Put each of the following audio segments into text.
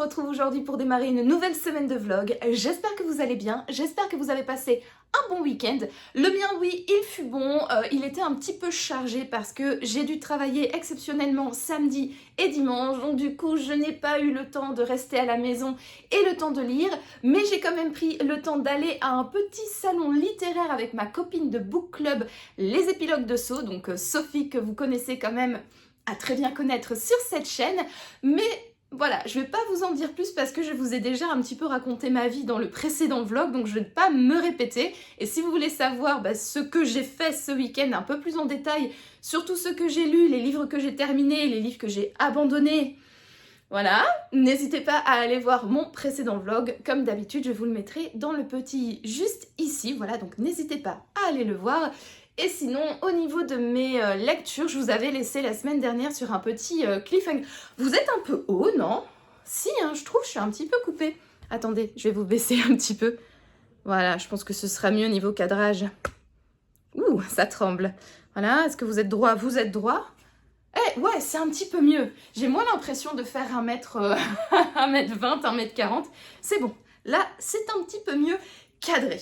retrouve aujourd'hui pour démarrer une nouvelle semaine de vlog. J'espère que vous allez bien, j'espère que vous avez passé un bon week-end. Le mien, oui, il fut bon, il était un petit peu chargé parce que j'ai dû travailler exceptionnellement samedi et dimanche, donc du coup je n'ai pas eu le temps de rester à la maison et le temps de lire, mais j'ai quand même pris le temps d'aller à un petit salon littéraire avec ma copine de book club, Les Épilogues de Sceaux, donc Sophie que vous connaissez quand même à très bien connaître sur cette chaîne, mais voilà, je vais pas vous en dire plus parce que je vous ai déjà un petit peu raconté ma vie dans le précédent vlog, donc je vais pas me répéter. Et si vous voulez savoir ce que j'ai fait ce week-end un peu plus en détail, surtout ce que j'ai lu, les livres que j'ai terminés, les livres que j'ai abandonnés, voilà, n'hésitez pas à aller voir mon précédent vlog. Comme d'habitude, je vous le mettrai dans le petit juste ici, voilà, donc n'hésitez pas à aller le voir. Et sinon, au niveau de mes lectures, je vous avais laissé la semaine dernière sur un petit cliffhanger. Vous êtes un peu haut, non? Si, hein, je trouve, je suis un petit peu coupée. Attendez, je vais vous baisser un petit peu. Voilà, je pense que ce sera mieux niveau cadrage. Ouh, ça tremble. Voilà, est-ce que vous êtes droit? Vous êtes droit? Eh, ouais, c'est un petit peu mieux. J'ai moins l'impression de faire 1m20, 1m40. C'est bon. Là, c'est un petit peu mieux cadré.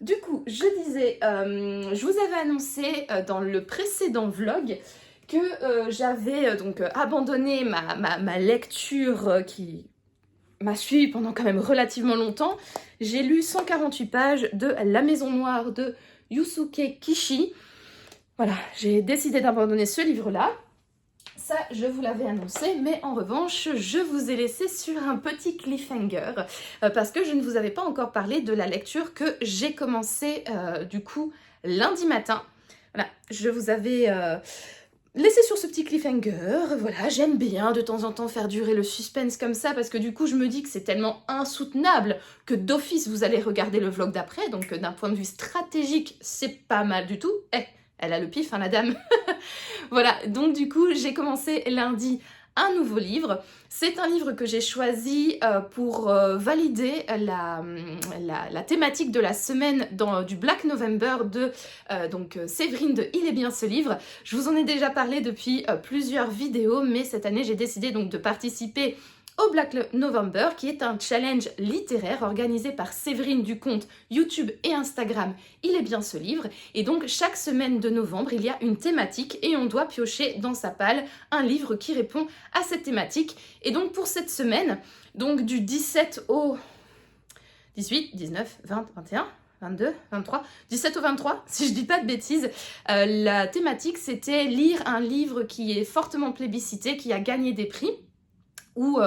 Du coup, je disais, je vous avais annoncé dans le précédent vlog que j'avais donc abandonné ma lecture qui m'a suivi pendant quand même relativement longtemps. J'ai lu 148 pages de La Maison Noire de Yusuke Kishi. Voilà, j'ai décidé d'abandonner ce livre-là. Ça, je vous l'avais annoncé, mais en revanche, je vous ai laissé sur un petit cliffhanger parce que je ne vous avais pas encore parlé de la lecture que j'ai commencé du coup lundi matin. Voilà, je vous avais laissé sur ce petit cliffhanger. Voilà, j'aime bien de temps en temps faire durer le suspense comme ça parce que du coup, je me dis que c'est tellement insoutenable que d'office, vous allez regarder le vlog d'après. Donc, d'un point de vue stratégique, c'est pas mal du tout. Elle a le pif, hein, la dame. Voilà, donc du coup, j'ai commencé lundi un nouveau livre. C'est un livre que j'ai choisi pour valider la thématique de la semaine du Black November de Séverine de Il est bien ce livre. Je vous en ai déjà parlé depuis plusieurs vidéos, mais cette année, j'ai décidé donc de participer au Black November, qui est un challenge littéraire organisé par Séverine du compte YouTube et Instagram Il est bien ce livre. Et donc, chaque semaine de novembre, il y a une thématique et on doit piocher dans sa palle un livre qui répond à cette thématique. Et donc, pour cette semaine, donc du 17 au 18, 19, 20, 21... 22, 23, 17 au 23, si je dis pas de bêtises. La thématique, c'était lire un livre qui est fortement plébiscité, qui a gagné des prix, ou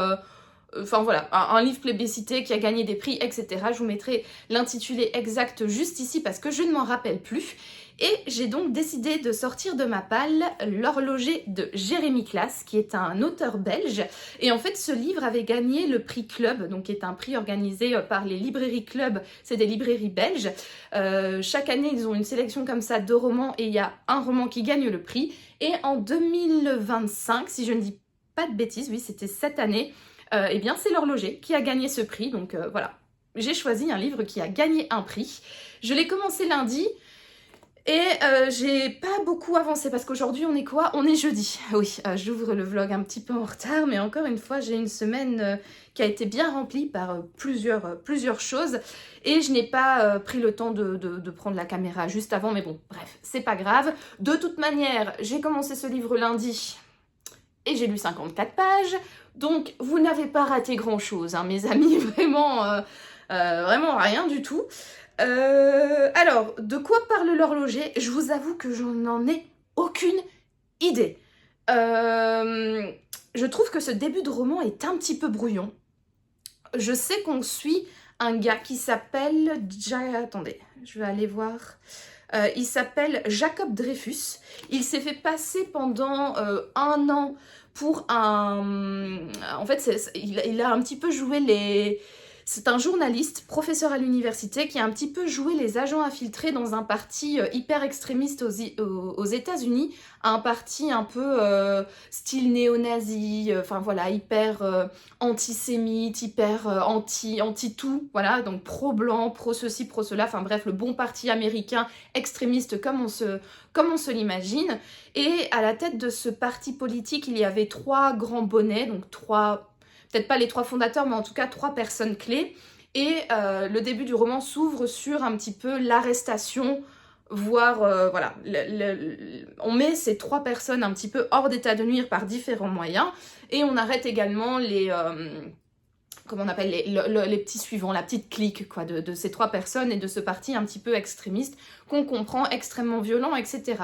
enfin voilà, un livre plébiscité qui a gagné des prix, etc. Je vous mettrai l'intitulé exact juste ici parce que je ne m'en rappelle plus. Et j'ai donc décidé de sortir de ma palle L'Horloger de Jérémy Classe, qui est un auteur belge. Et en fait, ce livre avait gagné le prix Club, donc qui est un prix organisé par les librairies Club, c'est des librairies belges. Chaque année, ils ont une sélection comme ça de romans et il y a un roman qui gagne le prix. Et en 2025, si je ne dis pas de bêtises, oui, c'était cette année, eh bien c'est L'Horloger qui a gagné ce prix. Donc voilà, j'ai choisi un livre qui a gagné un prix. Je l'ai commencé lundi. Et j'ai pas beaucoup avancé parce qu'aujourd'hui on est quoi? On est jeudi. Oui, j'ouvre le vlog un petit peu en retard, mais encore une fois j'ai une semaine qui a été bien remplie par plusieurs choses et je n'ai pas pris le temps de prendre la caméra juste avant, mais bon, bref, c'est pas grave. De toute manière, j'ai commencé ce livre lundi et j'ai lu 54 pages, donc vous n'avez pas raté grand chose, hein, mes amis, vraiment rien du tout. Alors, de quoi parle L'Horloger? Je vous avoue que je n'en ai aucune idée. Je trouve que ce début de roman est un petit peu brouillon. Je sais qu'on suit un gars qui s'appelle... Attendez, je vais aller voir... il s'appelle Jacob Dreyfus. Il s'est fait passer pendant un an pour un... En fait, il a un petit peu joué les... C'est un journaliste, professeur à l'université, qui a un petit peu joué les agents infiltrés dans un parti hyper extrémiste aux États-Unis, un parti un peu style néo-nazi, enfin voilà, hyper antisémite, hyper anti-tout, voilà, donc pro-blanc, pro-ceci, pro-cela, enfin bref, le bon parti américain extrémiste comme on se l'imagine. Et à la tête de ce parti politique, il y avait 3 grands bonnets, donc 3 peut-être pas les 3 fondateurs, mais en tout cas 3 personnes clés. Et le début du roman s'ouvre sur un petit peu l'arrestation, voire voilà, on met ces 3 personnes un petit peu hors d'état de nuire par différents moyens, et on arrête également les comment on appelle les petits suivants, la petite clique quoi, de ces 3 personnes et de ce parti un petit peu extrémiste qu'on comprend extrêmement violent, etc.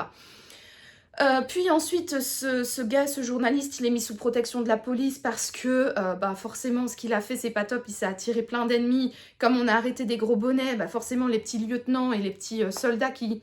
Puis ensuite, ce journaliste, il est mis sous protection de la police parce que forcément ce qu'il a fait c'est pas top, il s'est attiré plein d'ennemis. Comme on a arrêté des gros bonnets, forcément les petits lieutenants et les petits soldats qui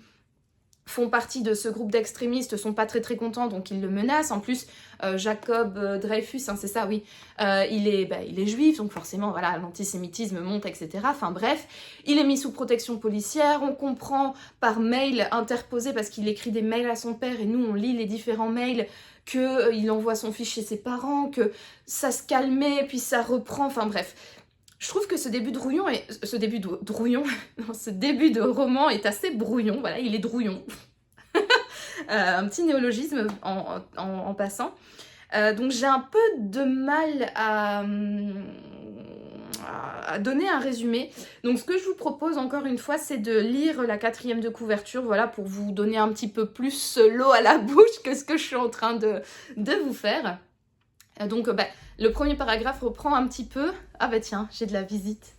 font partie de ce groupe d'extrémistes sont pas très très contents, donc ils le menacent. En plus, Jacob Dreyfus, hein, c'est ça, oui, il est juif, donc forcément, voilà, l'antisémitisme monte, etc. Enfin bref, il est mis sous protection policière. On comprend par mail interposé, parce qu'il écrit des mails à son père, et nous, on lit les différents mails, qu'il envoie son fils chez ses parents, que ça se calmait, puis ça reprend, enfin bref. Je trouve que ce début de roman est assez brouillon, voilà, il est drouillon. Un petit néologisme en passant. Donc j'ai un peu de mal à donner un résumé. Donc ce que je vous propose encore une fois, c'est de lire la 4e de couverture, voilà, pour vous donner un petit peu plus l'eau à la bouche que ce que je suis en train de vous faire. Donc le premier paragraphe reprend un petit peu... Ah bah tiens, j'ai de la visite.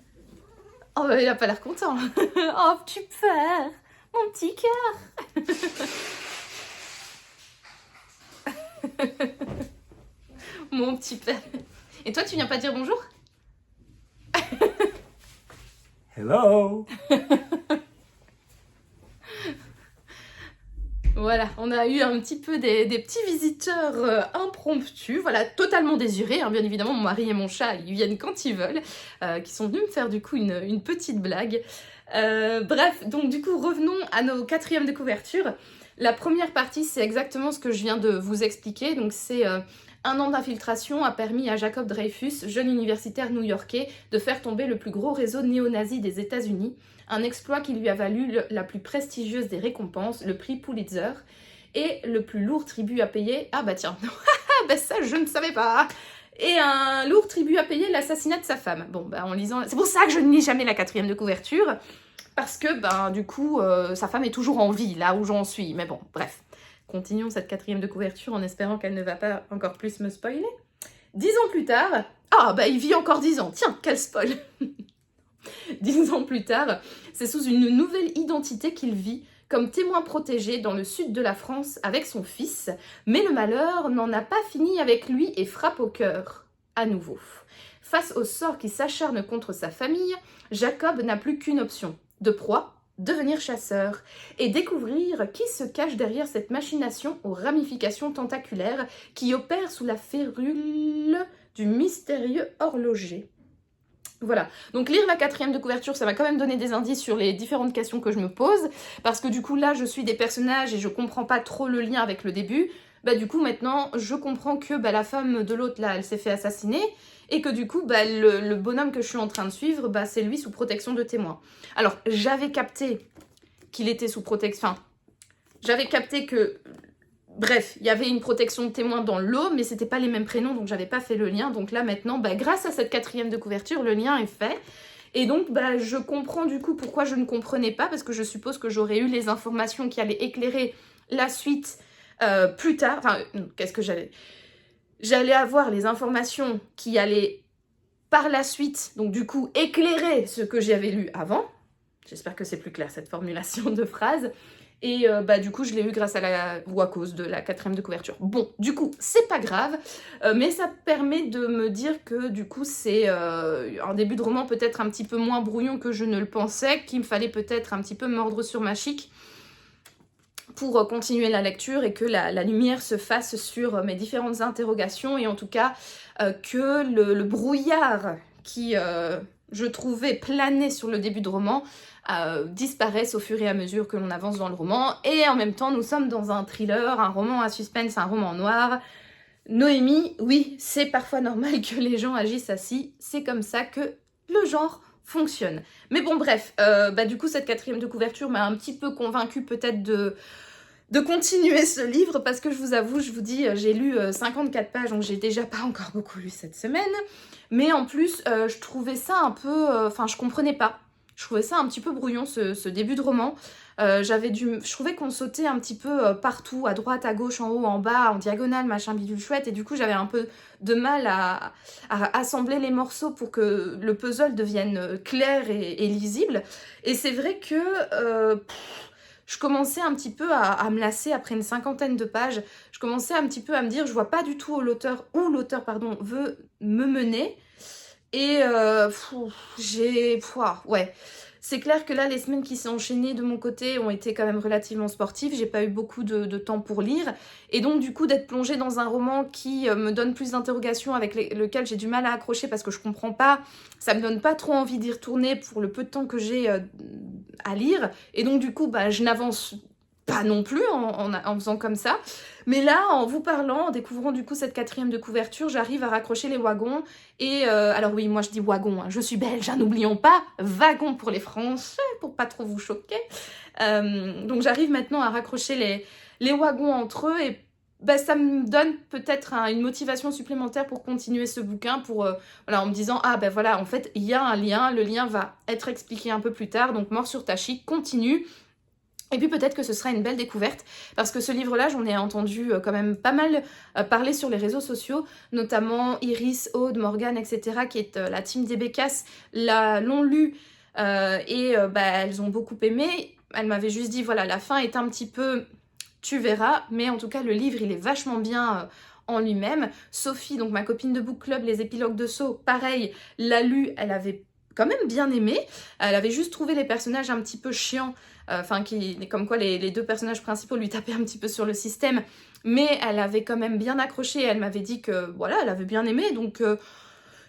Oh il a pas l'air content. Oh tu peur, mon petit cœur. Mon petit père. Et toi tu viens pas dire bonjour? Hello. Voilà, on a eu un petit peu des petits visiteurs impromptus, voilà, totalement désirés, hein, bien évidemment, mon mari et mon chat, ils viennent quand ils veulent, qui sont venus me faire du coup une petite blague. Bref, donc du coup, revenons à nos 4e de couverture. La première partie, c'est exactement ce que je viens de vous expliquer, donc c'est... Un an d'infiltration a permis à Jacob Dreyfus, jeune universitaire new-yorkais, de faire tomber le plus gros réseau néo-nazi des États-Unis, un exploit qui lui a valu la plus prestigieuse des récompenses, le prix Pulitzer, et le plus lourd tribut à payer... Ah bah tiens, ça je ne savais pas. Et un lourd tribut à payer, l'assassinat de sa femme. Bon, en lisant... C'est pour ça que je ne lis jamais la 4e de couverture, parce que, du coup, sa femme est toujours en vie, là où j'en suis. Mais bon, bref. Continuons cette 4e de couverture en espérant qu'elle ne va pas encore plus me spoiler. 10 ans plus tard... Ah, il vit encore 10 ans. Tiens, quel spoil. 10 ans plus tard, c'est sous une nouvelle identité qu'il vit, comme témoin protégé dans le sud de la France avec son fils. Mais le malheur n'en a pas fini avec lui et frappe au cœur, à nouveau. Face au sort qui s'acharne contre sa famille, Jacob n'a plus qu'une option, de proie, devenir chasseur, et découvrir qui se cache derrière cette machination aux ramifications tentaculaires qui opère sous la férule du mystérieux horloger. Voilà, donc lire la 4e de couverture, ça va quand même donner des indices sur les différentes questions que je me pose, parce que du coup là je suis des personnages et je comprends pas trop le lien avec le début. Du coup maintenant je comprends que la femme de l'autre là elle s'est fait assassiner, et que du coup le bonhomme que je suis en train de suivre, c'est lui sous protection de témoin. Alors j'avais capté qu'il était sous protection, enfin j'avais capté que... Bref, il y avait une protection de témoin dans l'eau, mais c'était pas les mêmes prénoms, donc j'avais pas fait le lien. Donc là, maintenant, grâce à cette 4e de couverture, le lien est fait. Et donc, je comprends du coup pourquoi je ne comprenais pas, parce que je suppose que j'aurais eu les informations qui allaient éclairer la suite plus tard. Enfin, qu'est-ce que j'allais... J'allais avoir les informations qui allaient par la suite, donc du coup, éclairer ce que j'avais lu avant. J'espère que c'est plus clair, cette formulation de phrase. Et du coup, je l'ai eu grâce à cause de la 4e de couverture. Bon, du coup, c'est pas grave, mais ça permet de me dire que du coup, c'est un début de roman peut-être un petit peu moins brouillon que je ne le pensais, qu'il me fallait peut-être un petit peu mordre sur ma chic pour continuer la lecture et que la lumière se fasse sur mes différentes interrogations, et en tout cas que le brouillard qui, je trouvais, planait sur le début de roman disparaissent au fur et à mesure que l'on avance dans le roman. Et en même temps, nous sommes dans un thriller, un roman à suspense, un roman noir. Noémie, oui, c'est parfois normal que les gens agissent ainsi, c'est comme ça que le genre fonctionne. Mais bon, bref, du coup, cette 4e de couverture m'a un petit peu convaincue peut-être de continuer ce livre parce que je vous dis, j'ai lu 54 pages, donc j'ai déjà pas encore beaucoup lu cette semaine. Mais en plus, je trouvais ça un peu... Enfin, je comprenais pas. Je trouvais ça un petit peu brouillon, ce début de roman. Je trouvais qu'on sautait un petit peu partout, à droite, à gauche, en haut, en bas, en diagonale, machin bidule chouette, et du coup j'avais un peu de mal à assembler les morceaux pour que le puzzle devienne clair et lisible. Et c'est vrai que je commençais un petit peu à me lasser après une cinquantaine de pages. Je commençais un petit peu à me dire, je vois pas du tout où l'auteur veut me mener. Et ouais. C'est clair que là, les semaines qui s'est enchaînées de mon côté ont été quand même relativement sportives. J'ai pas eu beaucoup de temps pour lire. Et donc, du coup, d'être plongée dans un roman qui me donne plus d'interrogations, avec lequel j'ai du mal à accrocher parce que je comprends pas, ça me donne pas trop envie d'y retourner pour le peu de temps que j'ai à lire. Et donc, du coup, bah, je n'avance pas non plus en faisant comme ça. Mais là, en vous parlant, en découvrant du coup cette 4e de couverture, j'arrive à raccrocher les wagons. Et alors oui, moi je dis wagon, hein, je suis belge, hein, n'oublions pas, wagon pour les Français, pour pas trop vous choquer. Donc j'arrive maintenant à raccrocher les wagons entre eux et bah, ça me donne peut-être une motivation supplémentaire pour continuer ce bouquin, voilà, en me disant, ah ben voilà, en fait, il y a un lien, le lien va être expliqué un peu plus tard, donc Mort sur Tachi continue. Et puis peut-être que ce sera une belle découverte, parce que ce livre-là, j'en ai entendu quand même pas mal parler sur les réseaux sociaux, notamment Iris, Aude, Morgane, etc., qui est la team des Bécasses, l'ont lu et elles ont beaucoup aimé. Elle m'avait juste dit, voilà, la fin est un petit peu... Tu verras, mais en tout cas, le livre, il est vachement bien en lui-même. Sophie, donc ma copine de book club, les épilogues de Sceaux, pareil, l'a lu, elle avait quand même bien aimé. Elle avait juste trouvé les personnages un petit peu chiants, comme quoi les deux personnages principaux lui tapaient un petit peu sur le système, mais elle avait quand même bien accroché, elle m'avait dit que voilà, elle avait bien aimé, donc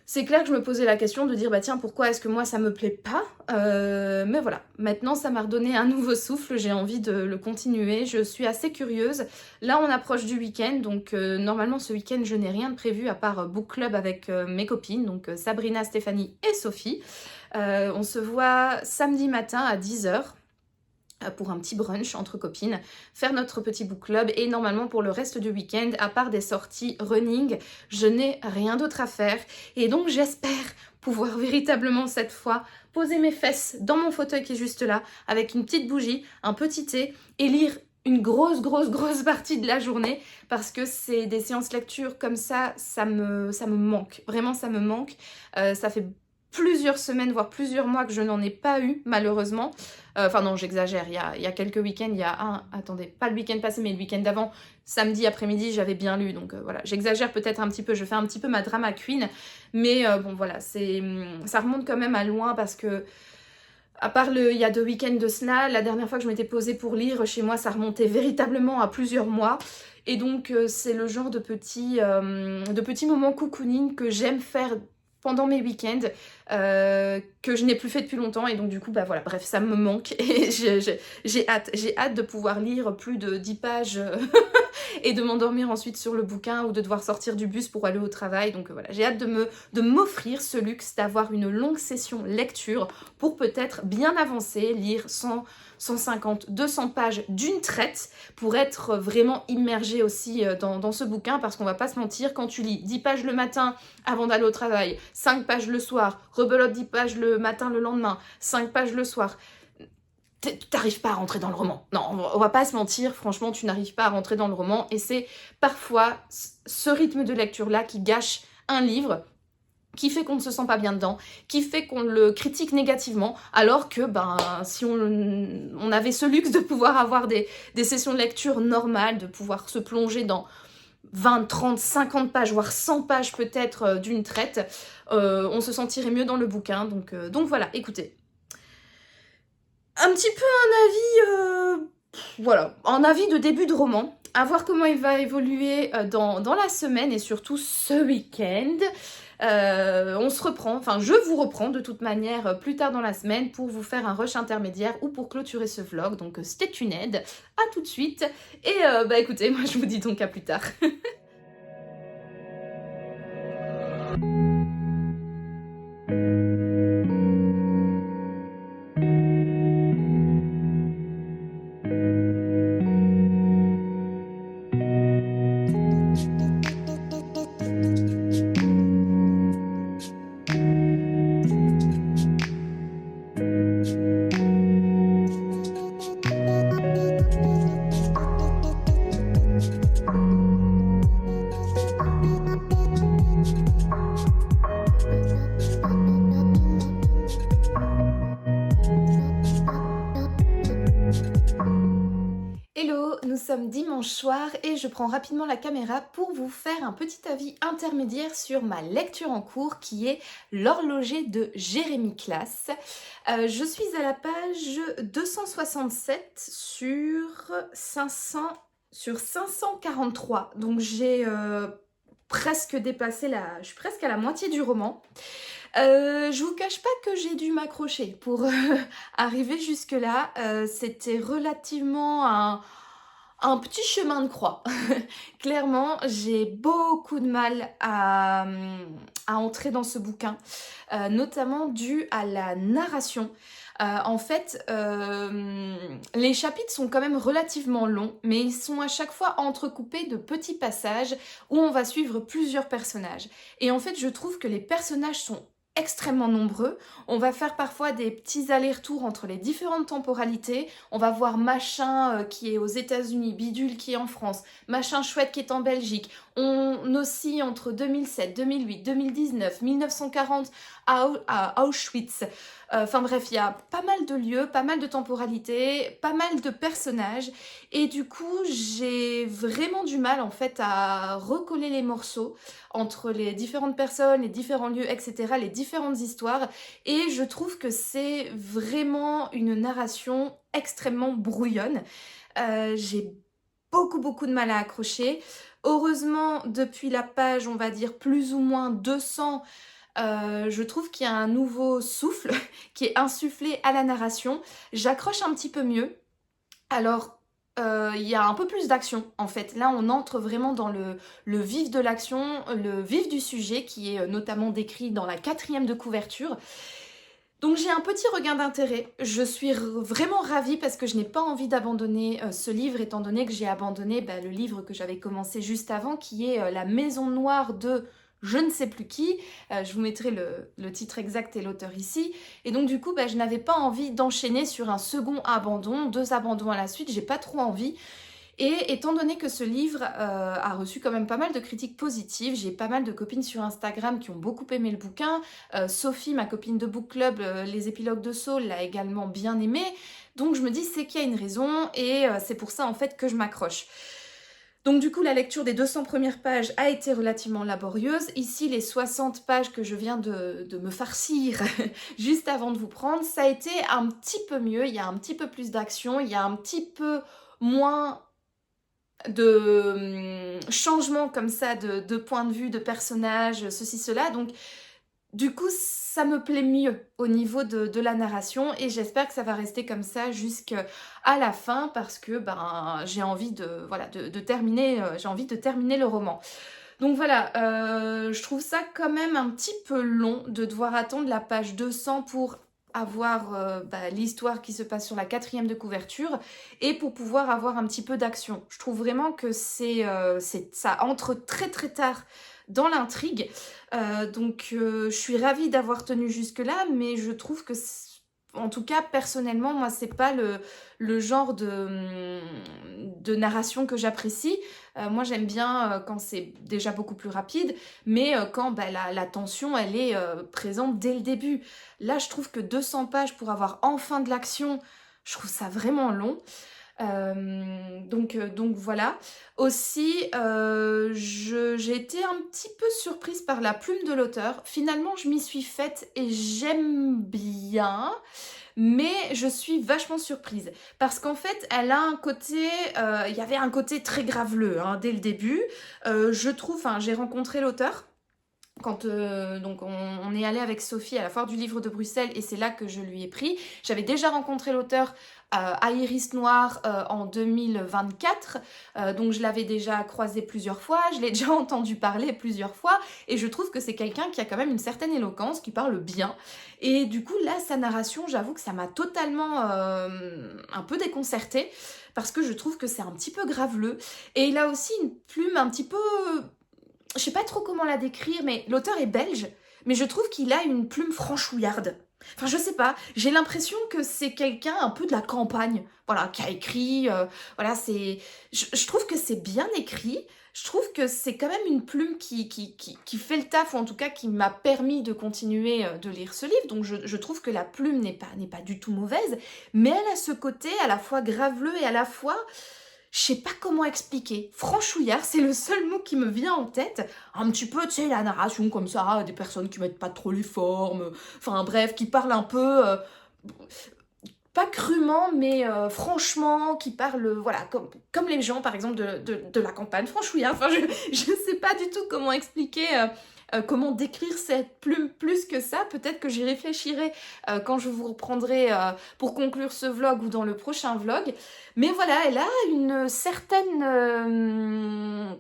c'est clair que je me posais la question de dire bah tiens, pourquoi est-ce que moi ça me plaît pas, mais voilà, maintenant ça m'a redonné un nouveau souffle, j'ai envie de le continuer, je suis assez curieuse. Là on approche du week-end, donc normalement ce week-end je n'ai rien de prévu à part book club avec mes copines, donc Sabrina, Stéphanie et Sophie. On se voit samedi matin à 10h pour un petit brunch entre copines, faire notre petit book club, et normalement pour le reste du week-end, à part des sorties running, je n'ai rien d'autre à faire, et donc j'espère pouvoir véritablement cette fois poser mes fesses dans mon fauteuil qui est juste là, avec une petite bougie, un petit thé, et lire une grosse partie de la journée, parce que c'est des séances lecture comme ça me manque, vraiment ça me manque. Ça fait plusieurs semaines, voire plusieurs mois que je n'en ai pas eu, malheureusement. Enfin non, j'exagère, il y a quelques week-ends, attendez, pas le week-end passé, mais le week-end d'avant, samedi après-midi, j'avais bien lu, donc voilà, j'exagère peut-être un petit peu, je fais un petit peu ma drama queen, mais bon voilà, ça remonte quand même à loin, parce que, à part il y a 2 week-ends de cela, la dernière fois que je m'étais posée pour lire, chez moi, ça remontait véritablement à plusieurs mois, et donc c'est le genre de petits moments cocooning que j'aime faire pendant mes week-ends, que je n'ai plus fait depuis longtemps, et donc du coup bah voilà, bref, ça me manque, et j'ai hâte de pouvoir lire plus de 10 pages et de m'endormir ensuite sur le bouquin, ou de devoir sortir du bus pour aller au travail. Donc voilà, j'ai hâte de m'offrir ce luxe d'avoir une longue session lecture pour peut-être bien avancer, lire 150, 200 pages d'une traite, pour être vraiment immergée aussi dans ce bouquin, parce qu'on va pas se mentir, quand tu lis 10 pages le matin avant d'aller au travail, 5 pages le soir, rebelote 10 pages le matin le lendemain, 5 pages le soir, t'arrives pas à rentrer dans le roman. Non, on va pas se mentir, franchement, tu n'arrives pas à rentrer dans le roman, et c'est parfois ce rythme de lecture-là qui gâche un livre, qui fait qu'on ne se sent pas bien dedans, qui fait qu'on le critique négativement, alors que si on avait ce luxe de pouvoir avoir des sessions de lecture normales, de pouvoir se plonger dans 20, 30, 50 pages, voire 100 pages peut-être d'une traite, on se sentirait mieux dans le bouquin. Donc voilà, écoutez. Un petit peu un avis de début de roman, à voir comment il va évoluer dans la semaine, et surtout ce week-end. On se reprend, enfin je vous reprends de toute manière plus tard dans la semaine pour vous faire un rush intermédiaire ou pour clôturer ce vlog, donc stay tuned, à tout de suite, et écoutez, moi je vous dis donc à plus tard. dimanche soir et je prends rapidement la caméra pour vous faire un petit avis intermédiaire sur ma lecture en cours qui est L'horloger de Jérémie Classe. Je suis à la page 267 sur 543, donc j'ai presque dépassé je suis presque à la moitié du roman. Je vous cache pas que j'ai dû m'accrocher pour arriver jusque là. C'était relativement un petit chemin de croix. Clairement, j'ai beaucoup de mal à entrer dans ce bouquin, notamment dû à la narration. En fait, les chapitres sont quand même relativement longs, mais ils sont à chaque fois entrecoupés de petits passages où on va suivre plusieurs personnages. Et en fait, je trouve que les personnages sont extrêmement nombreux. On va faire parfois des petits allers-retours entre les différentes temporalités. On va voir machin qui est aux États-Unis, bidule qui est en France, machin chouette qui est en Belgique. On oscille entre 2007, 2008, 2019, 1940 à Auschwitz. Enfin bref, il y a pas mal de lieux, pas mal de temporalités, pas mal de personnages. Et du coup, j'ai vraiment du mal en fait à recoller les morceaux entre les différentes personnes, les différents lieux, etc., les différentes histoires. Et je trouve que c'est vraiment une narration extrêmement brouillonne. J'ai beaucoup de mal à accrocher. Heureusement, depuis la page, on va dire plus ou moins 200, je trouve qu'il y a un nouveau souffle qui est insufflé à la narration. J'accroche un petit peu mieux. Alors, il y a un peu plus d'action en fait. Là, on entre vraiment dans le vif de l'action, le vif du sujet qui est notamment décrit dans la 4e de couverture. Donc j'ai un petit regain d'intérêt. Je suis vraiment ravie parce que je n'ai pas envie d'abandonner ce livre étant donné que j'ai abandonné le livre que j'avais commencé juste avant qui est La Maison Noire de je ne sais plus qui. Je vous mettrai le titre exact et l'auteur ici. Et donc du coup, je n'avais pas envie d'enchaîner sur un second abandon, 2 abandons à la suite. J'ai pas trop envie. Et étant donné que ce livre a reçu quand même pas mal de critiques positives, j'ai pas mal de copines sur Instagram qui ont beaucoup aimé le bouquin. Sophie, ma copine de book club, les épilogues de Saul, l'a également bien aimé. Donc je me dis c'est qu'il y a une raison et c'est pour ça en fait que je m'accroche. Donc du coup, la lecture des 200 premières pages a été relativement laborieuse. Ici, les 60 pages que je viens de me farcir juste avant de vous prendre, ça a été un petit peu mieux. Il y a un petit peu plus d'action, il y a un petit peu moins de changements comme ça, de point de vue, de personnages, ceci, cela. Donc du coup, ça me plaît mieux au niveau de la narration et j'espère que ça va rester comme ça jusqu'à la fin parce que j'ai envie de terminer, j'ai envie de terminer le roman. Donc voilà, je trouve ça quand même un petit peu long de devoir attendre la page 200 pour avoir l'histoire qui se passe sur la 4e de couverture et pour pouvoir avoir un petit peu d'action. Je trouve vraiment que ça entre très tard dans l'intrigue. Donc je suis ravie d'avoir tenu jusque-là, mais je trouve que, en tout cas personnellement, moi c'est pas le genre de narration que j'apprécie. Moi j'aime bien quand c'est déjà beaucoup plus rapide, mais quand la tension elle est présente dès le début. Là je trouve que 200 pages pour avoir enfin de l'action, je trouve ça vraiment long. Donc voilà. Aussi, j'ai été un petit peu surprise par la plume de l'auteur. Finalement, je m'y suis faite et j'aime bien, mais je suis vachement surprise. Parce qu'en fait, elle a un côté... il y avait un côté très graveleux dès le début. Je trouve... j'ai rencontré l'auteur quand donc on est allé avec Sophie à la foire du livre de Bruxelles et c'est là que je lui ai pris. J'avais déjà rencontré l'auteur à Iris Noir en 2024, donc je l'avais déjà croisé plusieurs fois, je l'ai déjà entendu parler plusieurs fois et je trouve que c'est quelqu'un qui a quand même une certaine éloquence, qui parle bien et du coup là sa narration, j'avoue que ça m'a totalement un peu déconcertée parce que je trouve que c'est un petit peu graveleux et il a aussi une plume un petit peu... Je sais pas trop comment la décrire, mais l'auteur est belge, mais je trouve qu'il a une plume franchouillarde. Enfin, je sais pas, j'ai l'impression que c'est quelqu'un un peu de la campagne, voilà, qui a écrit, voilà, c'est... Je trouve que c'est bien écrit, je trouve que c'est quand même une plume qui fait le taf, ou en tout cas qui m'a permis de continuer de lire ce livre, donc je trouve que la plume n'est pas du tout mauvaise, mais elle a ce côté à la fois graveleux et à la fois... je sais pas comment expliquer. Franchouillard, c'est le seul mot qui me vient en tête. Un petit peu, tu sais, la narration comme ça, des personnes qui mettent pas trop les formes, enfin bref, qui parlent un peu, pas crûment, mais franchement, qui parlent, voilà, comme les gens, par exemple, de la campagne. Franchouillard, enfin, je sais pas du tout comment expliquer... comment décrire cette plume plus que ça. Peut-être que j'y réfléchirai quand je vous reprendrai pour conclure ce vlog ou dans le prochain vlog. Mais voilà, elle a une certaine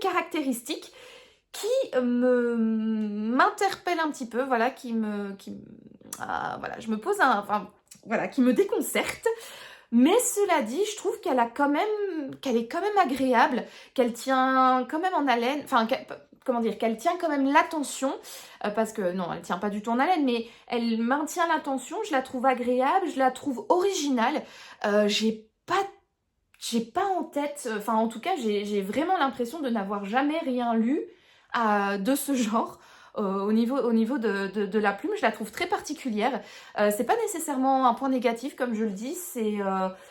caractéristique qui m'interpelle un petit peu, voilà, voilà, je me pose enfin, voilà, qui me déconcerte. Mais cela dit, je trouve qu'elle est quand même agréable, qu'elle tient quand même en haleine, enfin, comment dire, qu'elle tient quand même l'attention, parce que non, elle tient pas du tout en haleine, mais elle maintient l'attention, je la trouve agréable, je la trouve originale. J'ai pas en tête, enfin en tout cas, j'ai vraiment l'impression de n'avoir jamais rien lu de ce genre. Au niveau de la plume, je la trouve très particulière. C'est pas nécessairement un point négatif, comme je le dis, c'est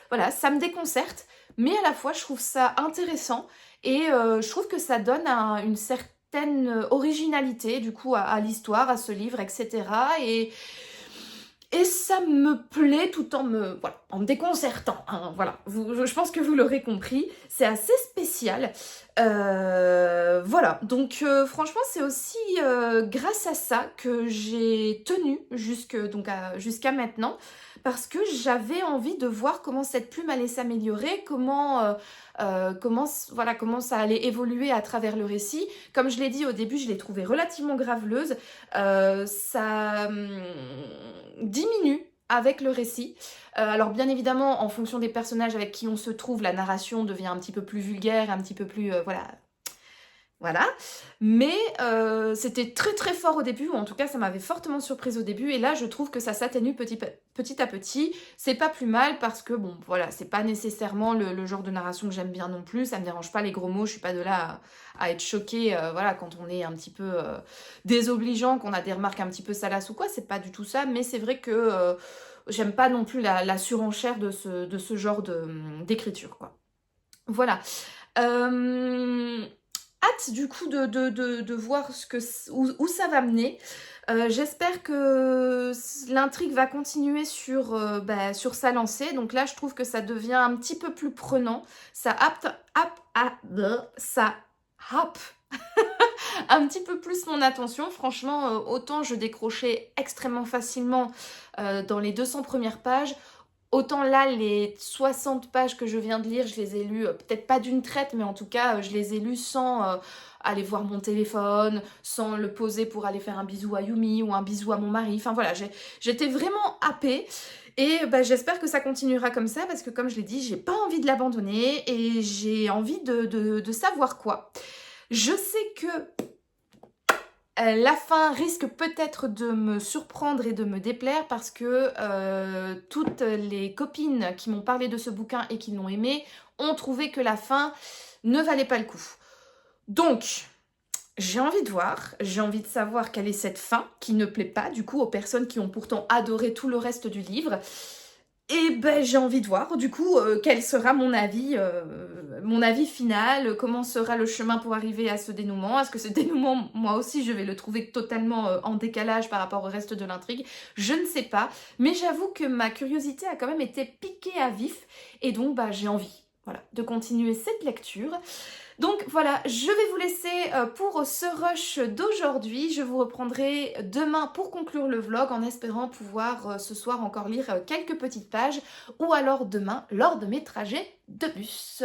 voilà, ça me déconcerte, mais à la fois je trouve ça intéressant et je trouve que ça donne une certaine originalité du coup à l'histoire, à ce livre, etc. Et ça me plaît tout en me déconcertant, hein, voilà. Je pense que vous l'aurez compris, c'est assez spécial. Voilà, donc franchement c'est aussi grâce à ça que j'ai tenu jusqu'à maintenant, parce que j'avais envie de voir comment cette plume allait s'améliorer, comment ça allait évoluer à travers le récit. Comme je l'ai dit au début, je l'ai trouvée relativement graveleuse, ça diminue avec le récit. Alors bien évidemment, en fonction des personnages avec qui on se trouve, la narration devient un petit peu plus vulgaire, un petit peu plus... Voilà, mais c'était très très fort au début, ou en tout cas ça m'avait fortement surprise au début, et là je trouve que ça s'atténue petit à petit. C'est pas plus mal parce que bon voilà, c'est pas nécessairement le genre de narration que j'aime bien non plus, ça me dérange pas les gros mots, je suis pas de là à être choquée, voilà, quand on est un petit peu désobligeant, qu'on a des remarques un petit peu salaces ou quoi, c'est pas du tout ça, mais c'est vrai que j'aime pas non plus la surenchère de ce genre d'écriture, quoi. Voilà. Hâte du coup de voir où ça va mener. J'espère que l'intrigue va continuer sur sa lancée. Donc là, je trouve que ça devient un petit peu plus prenant. Ça happe un petit peu plus mon attention. Franchement, autant je décrochais extrêmement facilement dans les 200 premières pages, autant là, les 60 pages que je viens de lire, je les ai lues, peut-être pas d'une traite, mais en tout cas, je les ai lues sans aller voir mon téléphone, sans le poser pour aller faire un bisou à Yumi ou un bisou à mon mari. Enfin voilà, j'étais vraiment happée. Et j'espère que ça continuera comme ça, parce que comme je l'ai dit, j'ai pas envie de l'abandonner et j'ai envie de savoir quoi. Je sais que la fin risque peut-être de me surprendre et de me déplaire, parce que toutes les copines qui m'ont parlé de ce bouquin et qui l'ont aimé ont trouvé que la fin ne valait pas le coup. Donc, j'ai envie de voir, j'ai envie de savoir quelle est cette fin qui ne plaît pas du coup aux personnes qui ont pourtant adoré tout le reste du livre. Et j'ai envie de voir du coup quel sera mon avis final, comment sera le chemin pour arriver à ce dénouement. Est-ce que ce dénouement, moi aussi, je vais le trouver totalement en décalage par rapport au reste de l'intrigue? Je ne sais pas, mais j'avoue que ma curiosité a quand même été piquée à vif, et donc j'ai envie, voilà, de continuer cette lecture. Donc voilà, je vais vous laisser pour ce rush d'aujourd'hui. Je vous reprendrai demain pour conclure le vlog, en espérant pouvoir ce soir encore lire quelques petites pages, ou alors demain lors de mes trajets de bus.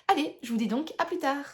Allez, je vous dis donc à plus tard.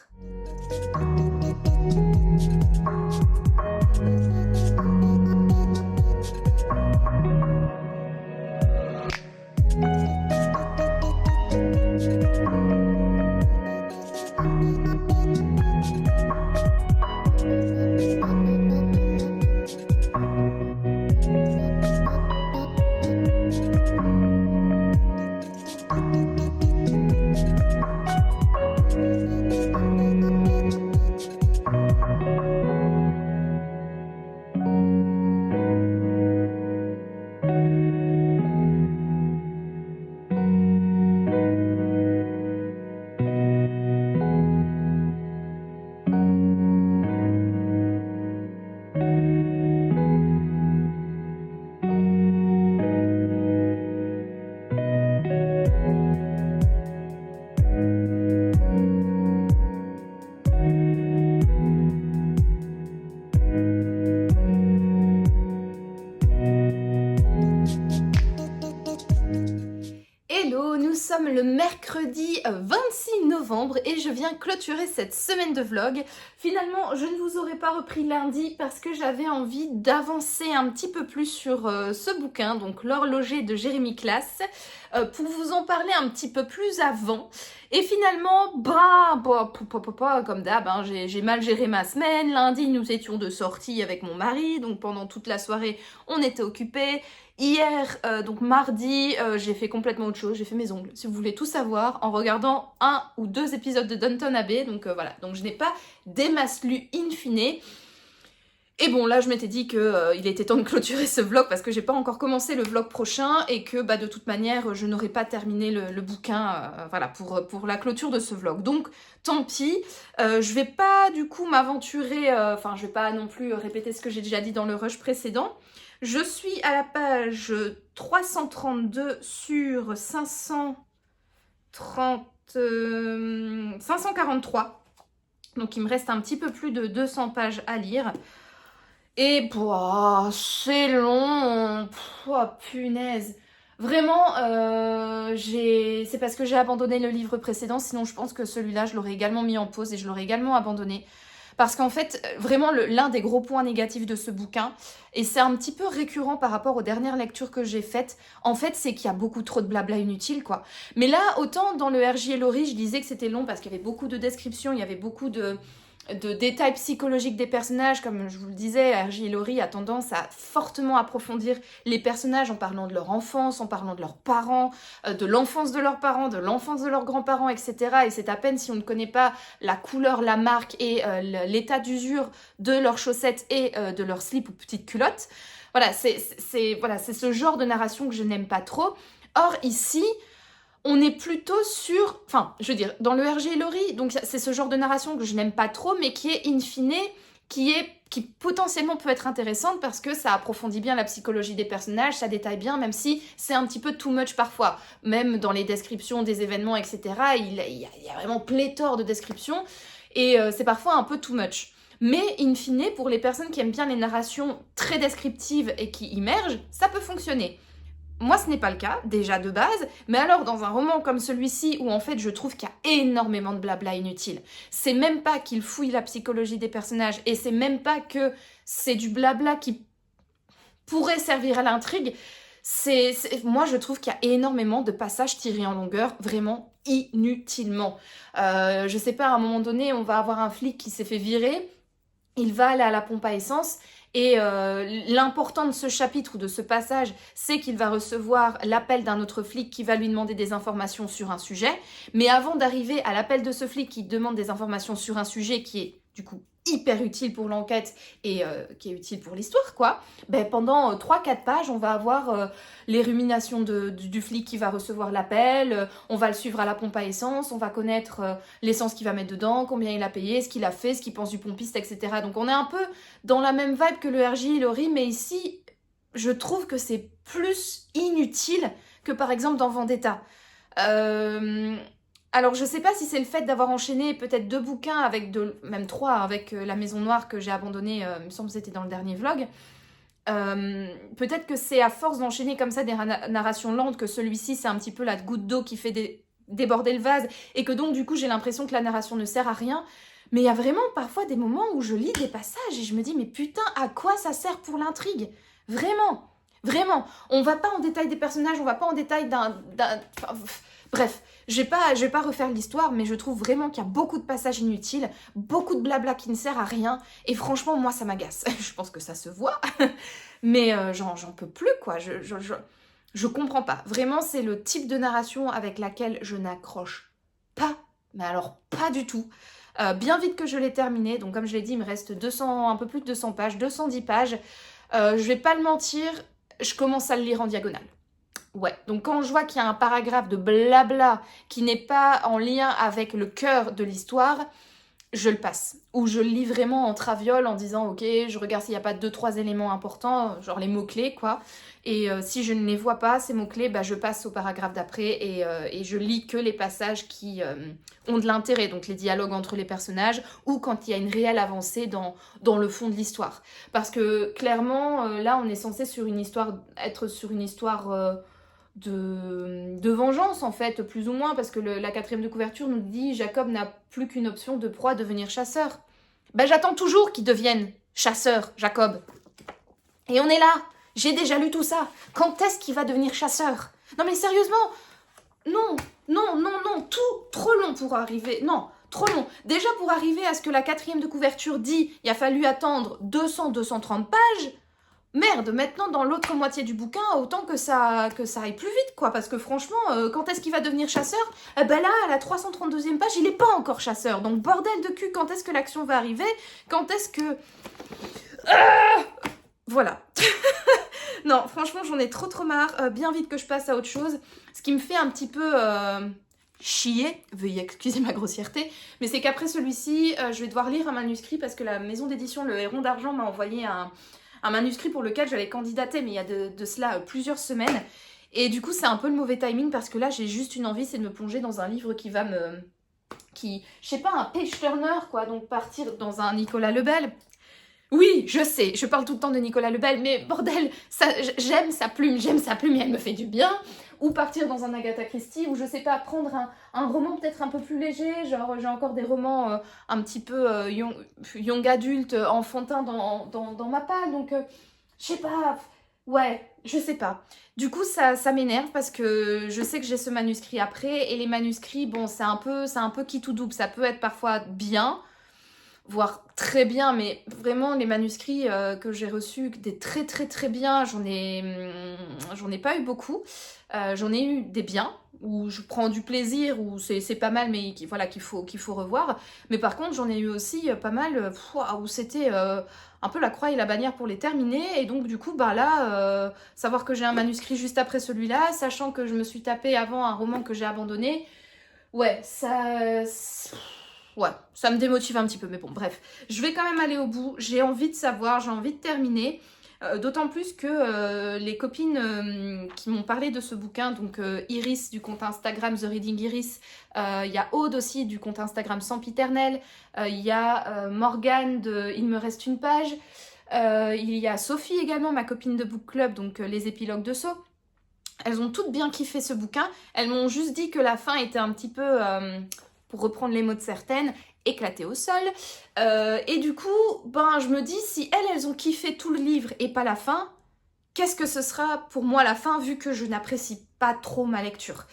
sommes le mercredi 26 novembre et je viens clôturer cette semaine de vlog. Finalement, je ne vous aurais pas repris lundi parce que j'avais envie d'avancer un petit peu plus sur ce bouquin, donc L'horloger de Jérémie Classe, pour vous en parler un petit peu plus avant. Et finalement, comme d'hab, hein, j'ai mal géré ma semaine. Lundi, nous étions de sortie avec mon mari, donc pendant toute la soirée, on était occupés. Hier, donc mardi, j'ai fait complètement autre chose, j'ai fait mes ongles, si vous voulez tout savoir, en regardant 1 ou 2 épisodes de Downton Abbey, donc voilà, donc je n'ai pas des masses lues in fine. Et bon, là, je m'étais dit qu'il était temps de clôturer ce vlog parce que j'ai pas encore commencé le vlog prochain et que de toute manière, je n'aurais pas terminé le bouquin voilà, pour la clôture de ce vlog. Donc, tant pis. Je vais pas du coup m'aventurer, enfin, je vais pas non plus répéter ce que j'ai déjà dit dans le rush précédent. Je suis à la page 332 sur 543. Donc, il me reste un petit peu plus de 200 pages à lire. Et c'est long, punaise. Vraiment, c'est parce que j'ai abandonné le livre précédent, sinon je pense que celui-là, je l'aurais également mis en pause et je l'aurais également abandonné. Parce qu'en fait, vraiment, l'un des gros points négatifs de ce bouquin, et c'est un petit peu récurrent par rapport aux dernières lectures que j'ai faites, en fait, c'est qu'il y a beaucoup trop de blabla inutile, quoi. Mais là, autant dans le R.J. et Laurie, je disais que c'était long parce qu'il y avait beaucoup de descriptions, il y avait beaucoup de détails psychologiques des personnages, comme je vous le disais, R.J. et Laurie a tendance à fortement approfondir les personnages en parlant de leur enfance, en parlant de leurs parents, de l'enfance de leurs parents, de l'enfance de leurs grands-parents, etc. Et c'est à peine si on ne connaît pas la couleur, la marque et l'état d'usure de leurs chaussettes et de leurs slips ou petites culottes. Voilà, c'est ce genre de narration que je n'aime pas trop. Or, ici, on est plutôt sur, enfin, je veux dire, dans le R.J. et Laurie, donc c'est ce genre de narration que je n'aime pas trop, mais qui est in fine, qui potentiellement peut être intéressante parce que ça approfondit bien la psychologie des personnages, ça détaille bien, même si c'est un petit peu too much parfois. Même dans les descriptions des événements, etc., il y a vraiment pléthore de descriptions, et c'est parfois un peu too much. Mais in fine, pour les personnes qui aiment bien les narrations très descriptives et qui immergent, ça peut fonctionner. Moi, ce n'est pas le cas, déjà de base, mais alors dans un roman comme celui-ci, où en fait je trouve qu'il y a énormément de blabla inutile, c'est même pas qu'il fouille la psychologie des personnages, et c'est même pas que c'est du blabla qui pourrait servir à l'intrigue, moi je trouve qu'il y a énormément de passages tirés en longueur, vraiment inutilement. Je sais pas, à un moment donné, on va avoir un flic qui s'est fait virer, il va aller à la pompe à essence, et l'important de ce chapitre ou de ce passage, c'est qu'il va recevoir l'appel d'un autre flic qui va lui demander des informations sur un sujet. Mais avant d'arriver à l'appel de ce flic qui demande des informations sur un sujet qui est du coup hyper utile pour l'enquête et qui est utile pour l'histoire, quoi, pendant 3-4 pages, on va avoir les ruminations du flic qui va recevoir l'appel, on va le suivre à la pompe à essence, on va connaître l'essence qu'il va mettre dedans, combien il a payé, ce qu'il a fait, ce qu'il pense du pompiste, etc. Donc on est un peu dans la même vibe que le R.J. et Laurie, mais ici, je trouve que c'est plus inutile que par exemple dans Vendetta. Alors, je sais pas si c'est le fait d'avoir enchaîné peut-être 2 bouquins, avec même 3, avec La Maison Noire que j'ai abandonné, il me semble que c'était dans le dernier vlog. Peut-être que c'est à force d'enchaîner comme ça des narrations lentes que celui-ci, c'est un petit peu la goutte d'eau qui fait déborder le vase, et que donc du coup j'ai l'impression que la narration ne sert à rien. Mais il y a vraiment parfois des moments où je lis des passages et je me dis mais putain, à quoi ça sert pour l'intrigue? Vraiment, vraiment. On va pas en détail des personnages, on va pas en détail bref, je vais pas refaire l'histoire, mais je trouve vraiment qu'il y a beaucoup de passages inutiles, beaucoup de blabla qui ne sert à rien, et franchement, moi, ça m'agace. Je pense que ça se voit, mais j'en peux plus, quoi. Je comprends pas. Vraiment, c'est le type de narration avec laquelle je n'accroche pas, mais alors pas du tout. Bien vite que je l'ai terminé, donc comme je l'ai dit, il me reste un peu plus de 200 pages, 210 pages. Je vais pas le mentir, je commence à le lire en diagonale. Ouais, donc quand je vois qu'il y a un paragraphe de blabla qui n'est pas en lien avec le cœur de l'histoire, je le passe. Ou je le lis vraiment en traviole en disant ok, je regarde s'il n'y a pas 2-3 éléments importants, genre les mots-clés, quoi. Et si je ne les vois pas, ces mots-clés, je passe au paragraphe d'après et je lis que les passages qui ont de l'intérêt, donc les dialogues entre les personnages, ou quand il y a une réelle avancée dans le fond de l'histoire. Parce que clairement, là, on est censé être sur une histoire de vengeance en fait, plus ou moins, parce que la 4e de couverture nous dit Jacob n'a plus qu'une option de proie, devenir chasseur. Ben j'attends toujours qu'il devienne chasseur, Jacob. Et on est là, j'ai déjà lu tout ça. Quand est-ce qu'il va devenir chasseur? Non mais sérieusement, non, trop long pour arriver, non, trop long. Déjà pour arriver à ce que la 4e de couverture dit, il a fallu attendre 200-230 pages. Merde, maintenant dans l'autre moitié du bouquin, autant que ça aille plus vite, quoi. Parce que franchement, quand est-ce qu'il va devenir chasseur? Ben là, à la 332e page, il n'est pas encore chasseur. Donc bordel de cul, quand est-ce que l'action va arriver? Quand est-ce que... Voilà. Non, franchement, j'en ai trop marre. Bien vite que je passe à autre chose. Ce qui me fait un petit peu... chier, veuillez excuser ma grossièreté, mais c'est qu'après celui-ci, je vais devoir lire un manuscrit parce que la maison d'édition Le Héron d'Argent m'a envoyé un manuscrit pour lequel j'allais candidater, mais il y a de cela plusieurs semaines. Et du coup, c'est un peu le mauvais timing parce que là, j'ai juste une envie, c'est de me plonger dans un livre qui va me... je sais pas, un page-turner, quoi. Donc partir dans un Nicolas Lebel. Oui, je sais, je parle tout le temps de Nicolas Lebel, mais bordel, j'aime sa plume et elle me fait du bien. Ou partir dans un Agatha Christie, ou je sais pas, prendre un roman peut-être un peu plus léger, genre j'ai encore des romans un petit peu young adulte, enfantin dans ma palle, donc je sais pas, ouais, je sais pas. Du coup, ça m'énerve parce que je sais que j'ai ce manuscrit après, et les manuscrits, bon, c'est un peu qui tout double, ça peut être parfois bien, voire très bien, mais vraiment les manuscrits que j'ai reçus, des très bien, j'en ai pas eu beaucoup. J'en ai eu des biens, où je prends du plaisir, où c'est pas mal, mais voilà, qu'il faut revoir. Mais par contre, j'en ai eu aussi pas mal où c'était un peu la croix et la bannière pour les terminer. Et donc, du coup, bah là, savoir que j'ai un manuscrit juste après celui-là, sachant que je me suis tapé avant un roman que j'ai abandonné, ouais, ouais, ça me démotive un petit peu, mais bon, bref. Je vais quand même aller au bout, j'ai envie de savoir, j'ai envie de terminer. D'autant plus que les copines qui m'ont parlé de ce bouquin, donc Iris du compte Instagram The Reading Iris, il y a Aude aussi du compte Instagram Sempiternel, il y a Morgane de Il me reste une page, il y a Sophie également, ma copine de book club, donc les épilogues de Sceaux. Elles ont toutes bien kiffé ce bouquin, elles m'ont juste dit que la fin était un petit peu... pour reprendre les mots de certaines, éclatée au sol. Et du coup, ben, je me dis, si elles ont kiffé tout le livre et pas la fin, qu'est-ce que ce sera pour moi la fin, vu que je n'apprécie pas trop ma lecture.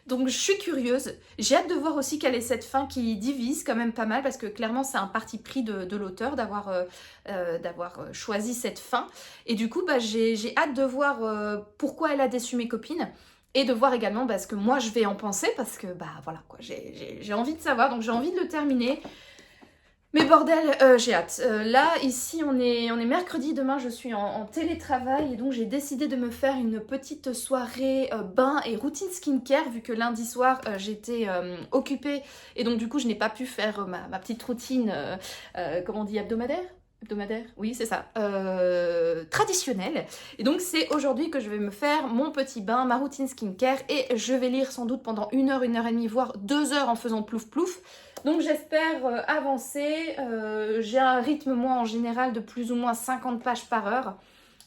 Donc je suis curieuse, j'ai hâte de voir aussi quelle est cette fin qui divise quand même pas mal, parce que clairement c'est un parti pris de l'auteur d'avoir choisi cette fin. Et du coup, bah, j'ai hâte de voir pourquoi elle a déçu mes copines. Et de voir également ce que moi je vais en penser, parce que bah voilà quoi, j'ai envie de savoir, donc j'ai envie de le terminer. Mais bordel, j'ai hâte. Là, ici, on est mercredi, demain je suis en télétravail, et donc j'ai décidé de me faire une petite soirée bain et routine skincare, vu que lundi soir j'étais occupée, et donc du coup je n'ai pas pu faire ma petite routine, comment on dit, hebdomadaire, oui c'est ça, traditionnelle. Et donc c'est aujourd'hui que je vais me faire mon petit bain, ma routine skincare, et je vais lire sans doute pendant 1 heure et demie, voire 2 heures en faisant plouf plouf. Donc j'espère avancer. J'ai un rythme moi en général de plus ou moins 50 pages par heure.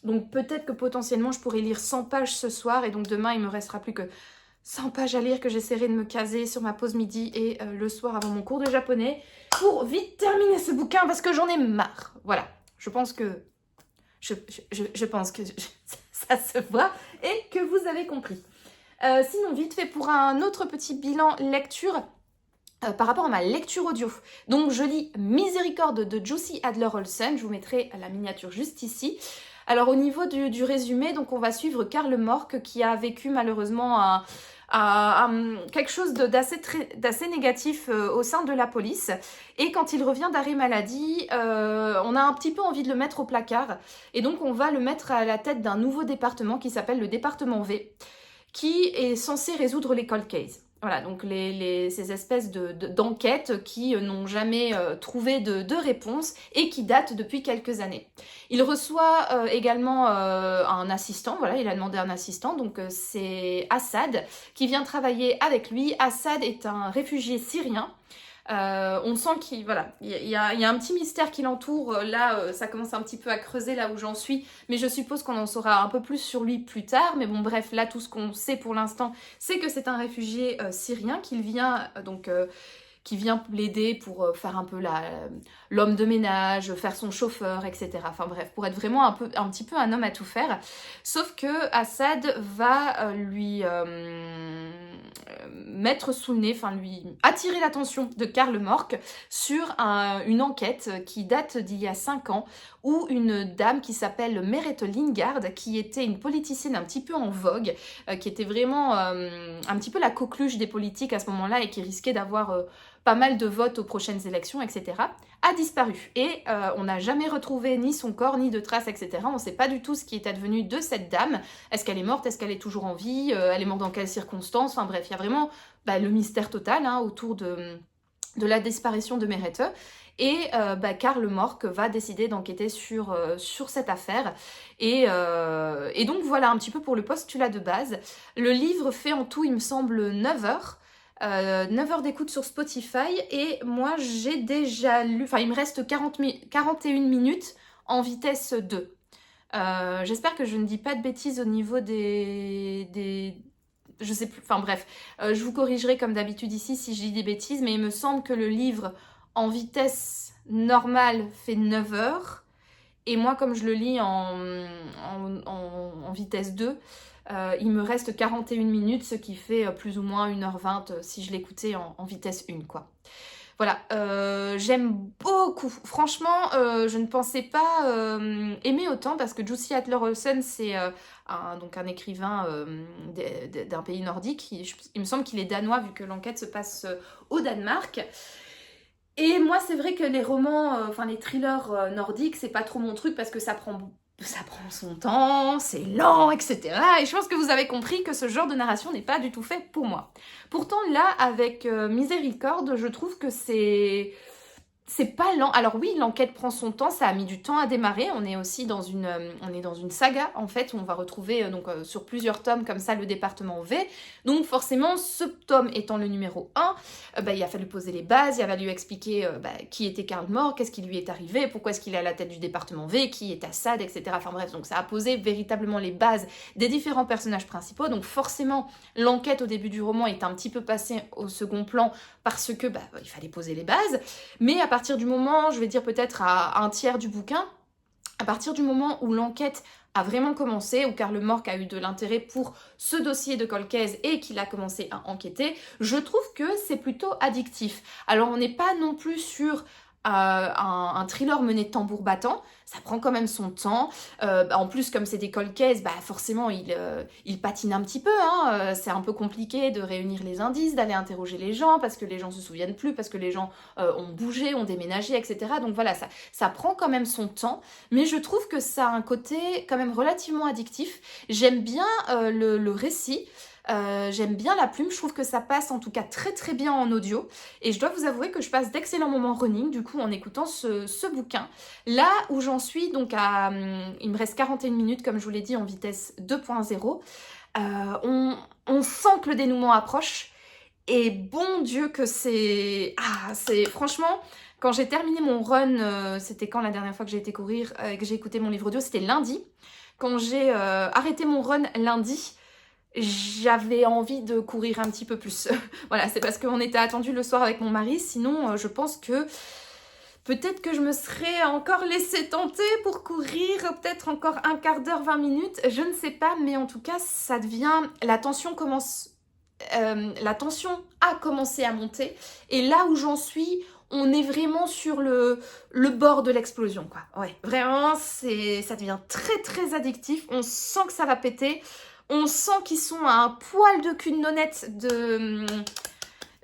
Donc peut-être que potentiellement je pourrais lire 100 pages ce soir, et donc demain il me restera plus que 100 pages à lire, que j'essaierai de me caser sur ma pause midi et le soir avant mon cours de japonais, pour vite terminer ce bouquin parce que j'en ai marre. Voilà, je pense que je pense que ça se voit et que vous avez compris. Sinon, vite fait pour un autre petit bilan lecture par rapport à ma lecture audio. Donc je lis Miséricorde de Jussi Adler-Olsen, je vous mettrai la miniature juste ici. Alors au niveau du résumé, donc on va suivre Karl Mork qui a vécu malheureusement quelque chose d'assez négatif au sein de la police, et quand il revient d'arrêt maladie, on a un petit peu envie de le mettre au placard, et donc on va le mettre à la tête d'un nouveau département qui s'appelle le département V, qui est censé résoudre les cold cases. Voilà, donc ces espèces d'enquêtes qui n'ont jamais trouvé de réponse et qui datent depuis quelques années. Il reçoit également un assistant, voilà, il a demandé un assistant, donc c'est Assad qui vient travailler avec lui. Assad est un réfugié syrien On sent qu'il voilà, il y a un petit mystère qui l'entoure. Là, ça commence un petit peu à creuser là où j'en suis, mais je suppose qu'on en saura un peu plus sur lui plus tard. Mais bon, bref, là, tout ce qu'on sait pour l'instant, c'est que c'est un réfugié syrien qui vient l'aider pour faire un peu l'homme de ménage, faire son chauffeur, etc. Enfin bref, pour être vraiment un petit peu un homme à tout faire. Sauf que Assad va lui mettre sous le nez, enfin lui attirer l'attention de Karl Mork sur une enquête qui date d'il y a 5 ans, où une dame qui s'appelle Merete Lingard, qui était une politicienne un petit peu en vogue, qui était vraiment un petit peu la coqueluche des politiques à ce moment-là et qui risquait d'avoir pas mal de votes aux prochaines élections, etc., a disparu. Et on n'a jamais retrouvé ni son corps, ni de traces, etc. On ne sait pas du tout ce qui est advenu de cette dame. Est-ce qu'elle est morte? Est-ce qu'elle est toujours en vie? Elle est morte dans quelles circonstances? Enfin bref, il y a vraiment le mystère total autour de la disparition de Merete. Et Karl Mork va décider d'enquêter sur cette affaire. Et donc voilà un petit peu pour le postulat de base. Le livre fait en tout, il me semble, 9 heures. 9 heures d'écoute sur Spotify, et moi j'ai déjà lu, enfin il me reste 41 minutes en vitesse 2. J'espère que je ne dis pas de bêtises au niveau des je sais plus, enfin bref, je vous corrigerai comme d'habitude ici si je dis des bêtises, mais il me semble que le livre en vitesse normale fait 9 heures, et moi comme je le lis en vitesse 2, il me reste 41 minutes, ce qui fait plus ou moins 1h20 si je l'écoutais en vitesse 1, quoi. Voilà, j'aime beaucoup. Franchement, je ne pensais pas aimer autant, parce que Jussi Adler-Olsen, c'est un écrivain d'un pays nordique. Il me semble qu'il est danois, vu que l'enquête se passe au Danemark. Et moi, c'est vrai que les romans, les thrillers nordiques, c'est pas trop mon truc, parce que ça prend son temps, c'est lent, etc. Et je pense que vous avez compris que ce genre de narration n'est pas du tout fait pour moi. Pourtant, là, avec Miséricorde, je trouve que c'est pas lent. Alors oui, l'enquête prend son temps, ça a mis du temps à démarrer. On est aussi dans une saga, en fait, où on va retrouver sur plusieurs tomes comme ça le département V. Donc forcément, ce tome étant le numéro 1, il a fallu poser les bases, il a fallu expliquer qui était Karl Mork, qu'est-ce qui lui est arrivé, pourquoi est-ce qu'il est à la tête du département V, qui est Assad, etc. Enfin bref, donc ça a posé véritablement les bases des différents personnages principaux. Donc forcément, l'enquête au début du roman est un petit peu passée au second plan, parce que il fallait poser les bases. Mais à partir du moment, je vais dire peut-être à un tiers du bouquin, à partir du moment où l'enquête a vraiment commencé, où Karl Mork a eu de l'intérêt pour ce dossier de Cold Case et qu'il a commencé à enquêter, je trouve que c'est plutôt addictif. Alors on n'est pas non plus sur un thriller mené de tambour battant, ça prend quand même son temps. En plus, comme c'est des cold cases, forcément il patine un petit peu, c'est un peu compliqué de réunir les indices, d'aller interroger les gens, parce que les gens se souviennent plus, parce que les gens ont bougé, ont déménagé, etc. Donc voilà, ça prend quand même son temps, mais je trouve que ça a un côté quand même relativement addictif. J'aime bien le récit. J'aime bien la plume, je trouve que ça passe en tout cas très très bien en audio, et je dois vous avouer que je passe d'excellents moments running du coup en écoutant ce bouquin. Là où j'en suis, donc il me reste 41 minutes comme je vous l'ai dit en vitesse 2.0, on sent que le dénouement approche, et bon Dieu que c'est franchement, quand j'ai terminé mon run, c'était quand la dernière fois que j'ai été courir, que j'ai écouté mon livre audio, c'était lundi. Quand j'ai arrêté mon run lundi, j'avais envie de courir un petit peu plus. Voilà, c'est parce qu'on était attendu le soir avec mon mari, sinon je pense que peut-être que je me serais encore laissée tenter pour courir peut-être encore un quart d'heure, 20 minutes, je ne sais pas, mais en tout cas ça devient, la tension a commencé à monter, et là où j'en suis, on est vraiment sur le bord de l'explosion, quoi. Ouais, vraiment, ça devient très très addictif, on sent que ça va péter. On sent qu'ils sont à un poil de cul de nonnette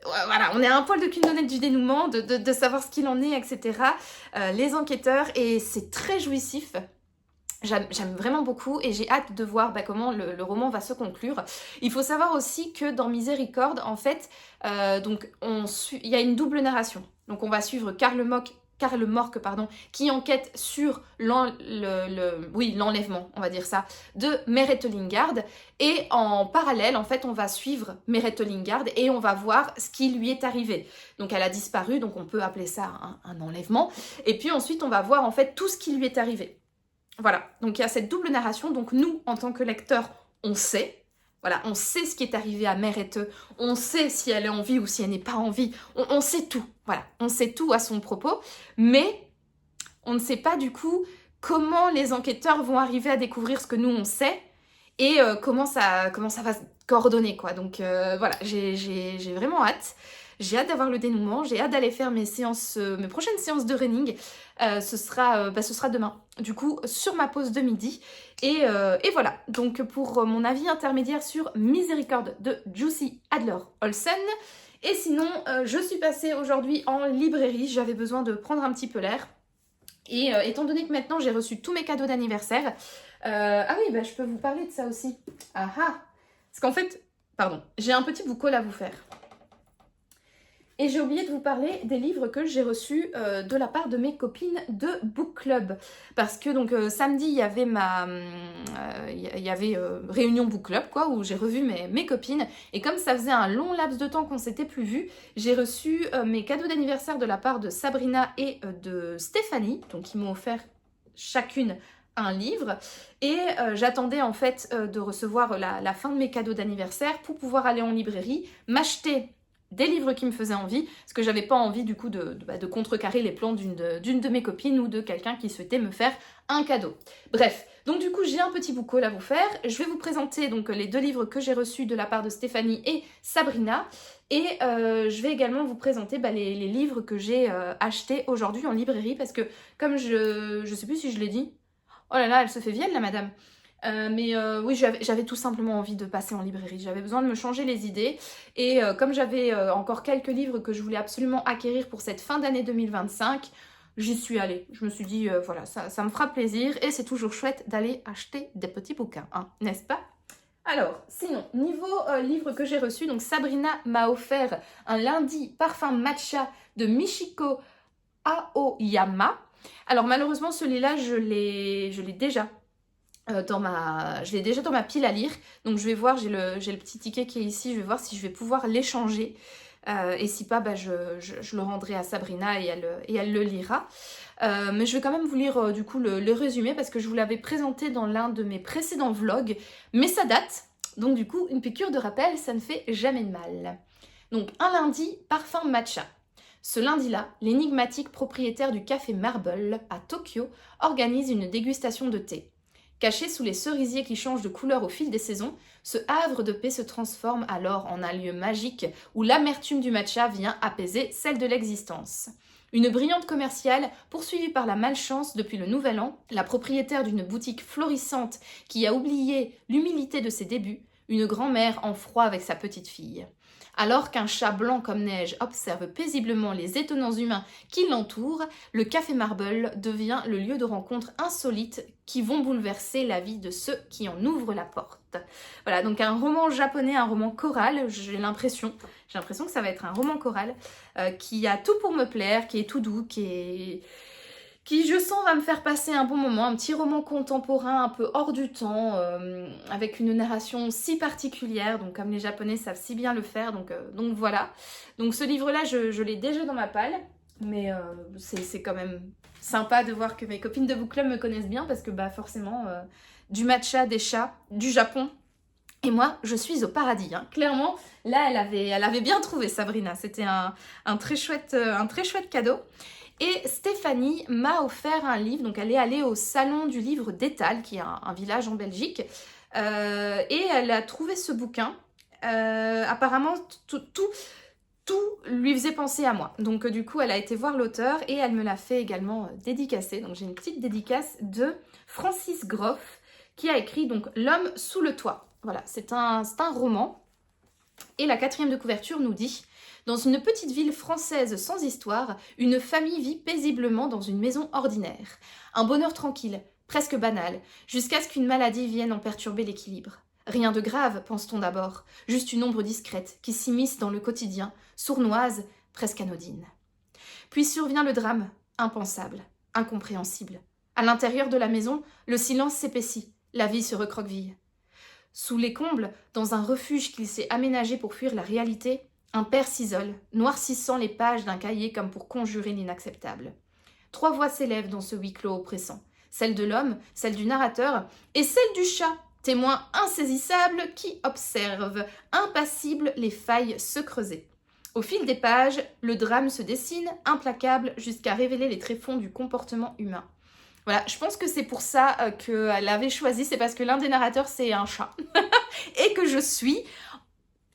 voilà, on est à un poil de cul de nonnette du dénouement, de savoir ce qu'il en est, etc. Les enquêteurs, et c'est très jouissif. J'aime vraiment beaucoup, et j'ai hâte de voir comment le roman va se conclure. Il faut savoir aussi que dans Miséricorde, en fait, il y a une double narration. Donc on va suivre Karl Karl Mork, pardon, qui enquête sur l'enlèvement, on va dire ça, de Merete Lyngard. Et en parallèle, en fait, on va suivre Merete Lyngard et on va voir ce qui lui est arrivé. Donc elle a disparu, donc on peut appeler ça un enlèvement. Et puis ensuite, on va voir en fait tout ce qui lui est arrivé. Voilà, donc il y a cette double narration. Donc nous, en tant que lecteurs, on sait. Voilà, on sait ce qui est arrivé à Merete, on sait si elle est en vie ou si elle n'est pas en vie, on sait tout, voilà, on sait tout à son propos, mais on ne sait pas du coup comment les enquêteurs vont arriver à découvrir ce que nous on sait et comment ça va se coordonner, quoi. Donc voilà, j'ai vraiment hâte. J'ai hâte d'avoir le dénouement, j'ai hâte d'aller faire mes prochaines séances de running. Ce sera demain, du coup, sur ma pause de midi. Et voilà, donc pour mon avis intermédiaire sur Miséricorde de Jussi Adler-Olsen. Et sinon, je suis passée aujourd'hui en librairie, j'avais besoin de prendre un petit peu l'air. Et étant donné que maintenant j'ai reçu tous mes cadeaux d'anniversaire, ah oui, bah, je peux vous parler de ça aussi. Ah ah, parce qu'en fait, pardon, j'ai un petit book haul à vous faire. Et j'ai oublié de vous parler des livres que j'ai reçus de la part de mes copines de Book Club. Parce que donc samedi, il y avait réunion Book Club, quoi, où j'ai revu mes copines. Et comme ça faisait un long laps de temps qu'on s'était plus vus, j'ai reçu mes cadeaux d'anniversaire de la part de Sabrina et de Stéphanie. Donc ils m'ont offert chacune un livre. Et j'attendais en fait de recevoir la fin de mes cadeaux d'anniversaire pour pouvoir aller en librairie, m'acheter des livres qui me faisaient envie, parce que j'avais pas envie du coup de contrecarrer les plans d'une de mes copines ou de quelqu'un qui souhaitait me faire un cadeau. Bref, donc du coup j'ai un petit book haul à vous faire. Je vais vous présenter donc les 2 livres que j'ai reçus de la part de Stéphanie et Sabrina, et je vais également vous présenter les livres que j'ai achetés aujourd'hui en librairie, parce que comme je sais plus si je l'ai dit, oh là là, elle se fait vieille la madame. Oui, j'avais tout simplement envie de passer en librairie, j'avais besoin de me changer les idées, et comme j'avais encore quelques livres que je voulais absolument acquérir pour cette fin d'année 2025, j'y suis allée. Je me suis dit, voilà, ça me fera plaisir, et c'est toujours chouette d'aller acheter des petits bouquins, hein, n'est-ce pas? Alors, sinon, niveau livre que j'ai reçu, donc Sabrina m'a offert un lundi parfum matcha de Michiko Aoyama. Alors malheureusement, celui-là, je l'ai déjà dans ma pile à lire, donc je vais voir, j'ai le petit ticket qui est ici, je vais voir si je vais pouvoir l'échanger, et si pas, je le rendrai à Sabrina et elle le lira. Mais je vais quand même vous lire du coup le résumé, parce que je vous l'avais présenté dans l'un de mes précédents vlogs, mais ça date, donc du coup une piqûre de rappel, ça ne fait jamais de mal. Donc un lundi, parfum matcha. Ce lundi-là, l'énigmatique propriétaire du café Marble à Tokyo organise une dégustation de thé. Caché sous les cerisiers qui changent de couleur au fil des saisons, ce havre de paix se transforme alors en un lieu magique où l'amertume du matcha vient apaiser celle de l'existence. Une brillante commerciale, poursuivie par la malchance depuis le Nouvel An, la propriétaire d'une boutique florissante qui a oublié l'humilité de ses débuts, une grand-mère en froid avec sa petite fille. Alors qu'un chat blanc comme neige observe paisiblement les étonnants humains qui l'entourent, le Café Marble devient le lieu de rencontres insolites qui vont bouleverser la vie de ceux qui en ouvrent la porte. Voilà, donc un roman japonais, un roman choral, j'ai l'impression que ça va être un roman choral qui a tout pour me plaire, qui est tout doux, qui je sens va me faire passer un bon moment, un petit roman contemporain un peu hors du temps, avec une narration si particulière, donc comme les Japonais savent si bien le faire, donc voilà. Donc ce livre-là, je l'ai déjà dans ma palle, mais c'est quand même sympa de voir que mes copines de book club me connaissent bien, parce que forcément, du matcha, des chats, du Japon, et moi, je suis au paradis, hein. Clairement, là, elle avait bien trouvé Sabrina, c'était un très chouette cadeau. Et Stéphanie m'a offert un livre, donc elle est allée au salon du livre d'Étal, qui est un village en Belgique, et elle a trouvé ce bouquin. Apparemment, tout lui faisait penser à moi. Donc du coup, elle a été voir l'auteur et elle me l'a fait également dédicacer. Donc j'ai une petite dédicace de Francis Groff, qui a écrit donc L'homme sous le toit. Voilà, c'est un roman. Et la 4e de couverture nous dit: dans une petite ville française sans histoire, une famille vit paisiblement dans une maison ordinaire. Un bonheur tranquille, presque banal, jusqu'à ce qu'une maladie vienne en perturber l'équilibre. Rien de grave, pense-t-on d'abord, juste une ombre discrète qui s'immisce dans le quotidien, sournoise, presque anodine. Puis survient le drame. impensable, incompréhensible. À l'intérieur de la maison, le silence s'épaissit, la vie se recroqueville. Sous les combles, dans un refuge qu'il s'est aménagé pour fuir la réalité, un père s'isole, noircissant les pages d'un cahier comme pour conjurer l'inacceptable. 3 voix s'élèvent dans ce huis clos oppressant. Celle de l'homme, celle du narrateur et celle du chat, témoin insaisissable qui observe, impassible, les failles se creuser. Au fil des pages, le drame se dessine, implacable, jusqu'à révéler les tréfonds du comportement humain. Voilà, je pense que c'est pour ça qu'elle avait choisi, c'est parce que l'un des narrateurs c'est un chat. Et que je suis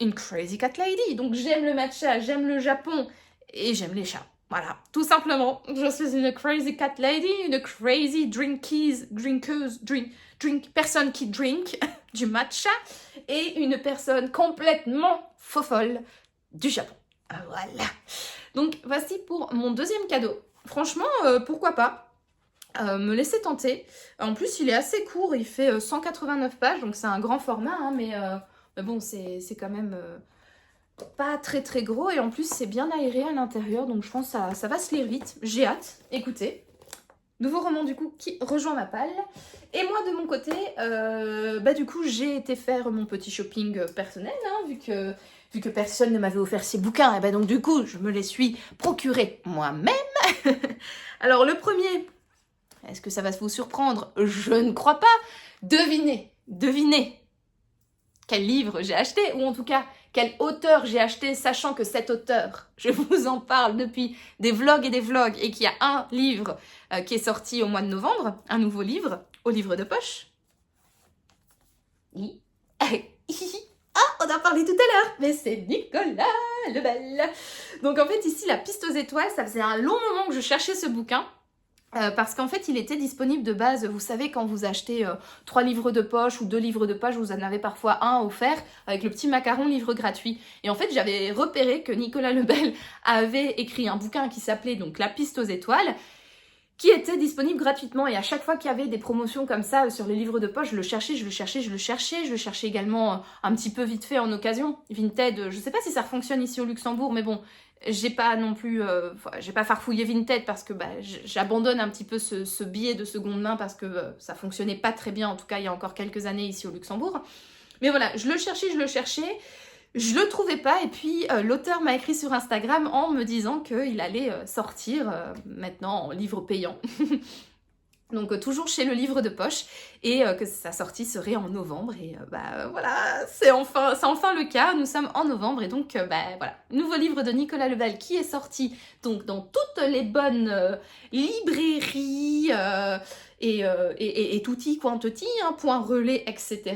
une crazy cat lady. Donc j'aime le matcha, j'aime le Japon et j'aime les chats. Voilà, tout simplement. Je suis une crazy cat lady, une crazy personne qui drink du matcha et une personne complètement fofolle du Japon. Voilà. Donc voici pour mon deuxième cadeau. Franchement, pourquoi pas me laisser tenter. En plus, il est assez court, il fait 189 pages, donc c'est un grand format, hein, mais bon, c'est quand même pas très très gros, et en plus, c'est bien aéré à l'intérieur, donc je pense que ça va se lire vite. J'ai hâte. Écoutez, nouveau roman du coup qui rejoint ma palle. Et moi, de mon côté, du coup, j'ai été faire mon petit shopping personnel, hein, vu que personne ne m'avait offert ces bouquins, et donc du coup, je me les suis procurés moi-même. Alors, le premier... Est-ce que ça va vous surprendre? Je ne crois pas. Devinez quel livre j'ai acheté, ou en tout cas, quel auteur j'ai acheté, sachant que cet auteur, je vous en parle depuis des vlogs, et qu'il y a un livre qui est sorti au mois de novembre, un nouveau livre, au livre de poche. On en a parlé tout à l'heure, mais c'est Nicolas Lebel. Donc en fait, ici, La Piste aux étoiles, ça faisait un long moment que je cherchais ce bouquin. Parce qu'en fait, il était disponible de base, vous savez, quand vous achetez 3 livres de poche ou 2 livres de poche, vous en avez parfois un offert avec le petit macaron livre gratuit. Et en fait, j'avais repéré que Nicolas Lebel avait écrit un bouquin qui s'appelait donc La Piste aux étoiles, qui était disponible gratuitement. Et à chaque fois qu'il y avait des promotions comme ça sur les livres de poche, je le cherchais également un petit peu vite fait en occasion. Vinted, je sais pas si ça fonctionne ici au Luxembourg, mais bon... J'ai pas non plus, j'ai pas farfouillé Vinted parce que j'abandonne un petit peu ce billet de seconde main parce que ça fonctionnait pas très bien, en tout cas il y a encore quelques années ici au Luxembourg. Mais voilà, je le cherchais, je le trouvais pas, et puis l'auteur m'a écrit sur Instagram en me disant qu'il allait sortir maintenant en livre payant. Donc toujours chez le livre de poche, et que sa sortie serait en novembre, et voilà, c'est enfin le cas, nous sommes en novembre, et donc voilà, nouveau livre de Nicolas Lebel qui est sorti donc dans toutes les bonnes librairies et tutti quanti, hein, point relais, etc.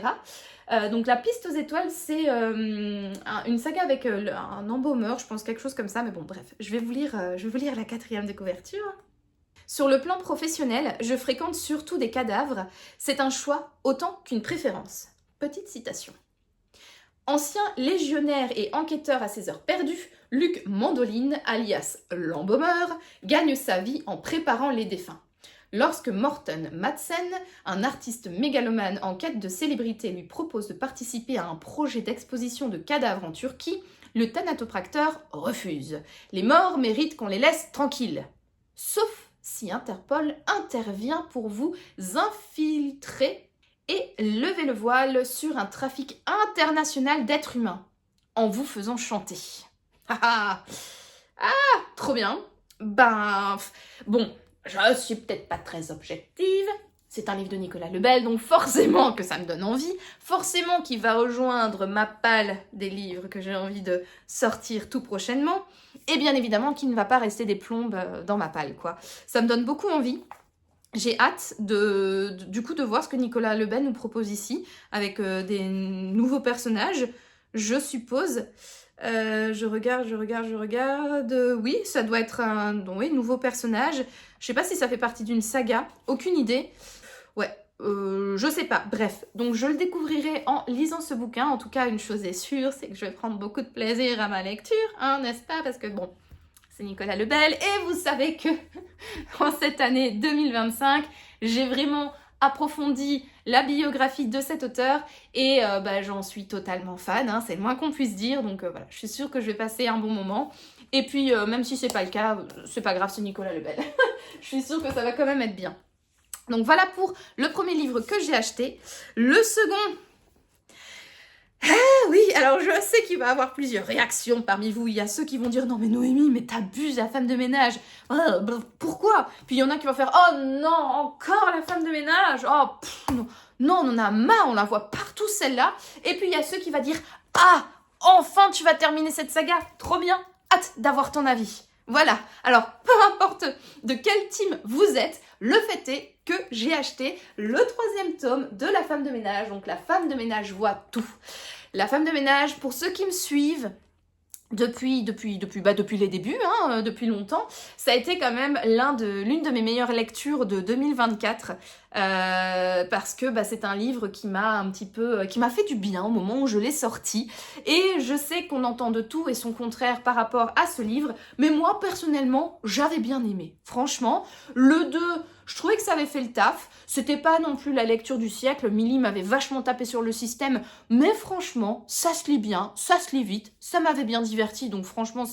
Donc La Piste aux étoiles, c'est une saga avec un embaumeur, je pense, quelque chose comme ça, mais bon bref, je vais vous lire la 4e de couverture. Sur le plan professionnel, je fréquente surtout des cadavres. C'est un choix autant qu'une préférence. Petite citation. Ancien légionnaire et enquêteur à ses heures perdues, Luc Mandoline, alias l'embaumeur, gagne sa vie en préparant les défunts. Lorsque Morten Madsen, un artiste mégalomane en quête de célébrité, lui propose de participer à un projet d'exposition de cadavres en Turquie, le thanatopracteur refuse. Les morts méritent qu'on les laisse tranquilles. Sauf si Interpol intervient pour vous infiltrer et lever le voile sur un trafic international d'êtres humains, en vous faisant chanter. Trop bien. Bon, je suis peut-être pas très objective, c'est un livre de Nicolas Lebel, donc forcément que ça me donne envie, forcément qu'il va rejoindre ma palle des livres que j'ai envie de sortir tout prochainement, et bien évidemment qu'il ne va pas rester des plombes dans ma palle, quoi. Ça me donne beaucoup envie. J'ai hâte du coup de voir ce que Nicolas Lebel nous propose ici, avec des nouveaux personnages, je suppose. Je regarde. Oui, ça doit être un nouveau personnage. Je sais pas si ça fait partie d'une saga, aucune idée. Ouais, je sais pas. Bref, donc je le découvrirai en lisant ce bouquin. En tout cas, une chose est sûre, c'est que je vais prendre beaucoup de plaisir à ma lecture, hein, n'est-ce pas? Parce que bon, c'est Nicolas Lebel, et vous savez que en cette année 2025, j'ai vraiment approfondi la biographie de cet auteur et j'en suis totalement fan, hein, c'est le moins qu'on puisse dire, donc voilà, je suis sûre que je vais passer un bon moment. Et puis même si c'est pas le cas, c'est pas grave, c'est Nicolas Lebel. Je suis sûre que ça va quand même être bien. Donc voilà pour le premier livre que j'ai acheté. Le second... Ah oui, alors je sais qu'il va y avoir plusieurs réactions parmi vous. Il y a ceux qui vont dire « Non mais Noémie, mais t'abuses, la femme de ménage. Pourquoi ?» Puis il y en a qui vont faire « Oh non, encore la femme de ménage. Oh non, non, on en a marre, on la voit partout celle-là. » Et puis il y a ceux qui vont dire « Ah, enfin tu vas terminer cette saga, trop bien, hâte d'avoir ton avis. » Voilà, alors peu importe de quel team vous êtes, le fait est que j'ai acheté le 3e tome de La femme de ménage. Donc La femme de ménage voit tout. La femme de ménage, pour ceux qui me suivent depuis les débuts, hein, depuis longtemps, ça a été quand même l'une de mes meilleures lectures de 2024 parce que c'est un livre qui m'a fait du bien au moment où je l'ai sorti, et je sais qu'on entend de tout et son contraire par rapport à ce livre, mais moi personnellement j'avais bien aimé. Franchement, le 2, je trouvais que ça avait fait le taf. C'était pas non plus la lecture du siècle, Milly m'avait vachement tapé sur le système, mais franchement, ça se lit bien, ça se lit vite, ça m'avait bien diverti, donc franchement,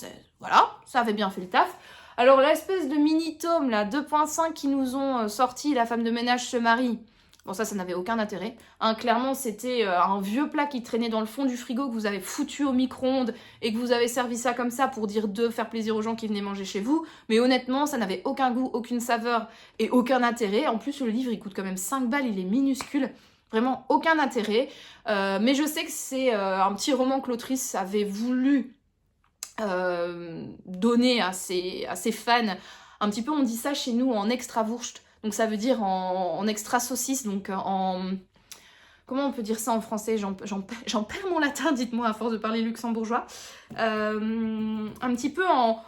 voilà, ça avait bien fait le taf. Alors l'espèce de mini-tome, là, 2.5 qui nous ont sorti, La femme de ménage se marie, bon ça n'avait aucun intérêt. Hein, clairement, c'était un vieux plat qui traînait dans le fond du frigo, que vous avez foutu au micro-ondes et que vous avez servi ça comme ça pour faire plaisir aux gens qui venaient manger chez vous. Mais honnêtement, ça n'avait aucun goût, aucune saveur et aucun intérêt. En plus, le livre, il coûte quand même 5 balles, il est minuscule. Vraiment aucun intérêt. Mais je sais que c'est un petit roman que l'autrice avait voulu donner à ses fans. Un petit peu, on dit ça chez nous en extrawurst. Donc ça veut dire en extra saucisse, donc en... Comment on peut dire ça en français? J'en perds mon latin, dites-moi, à force de parler luxembourgeois. Un petit peu en...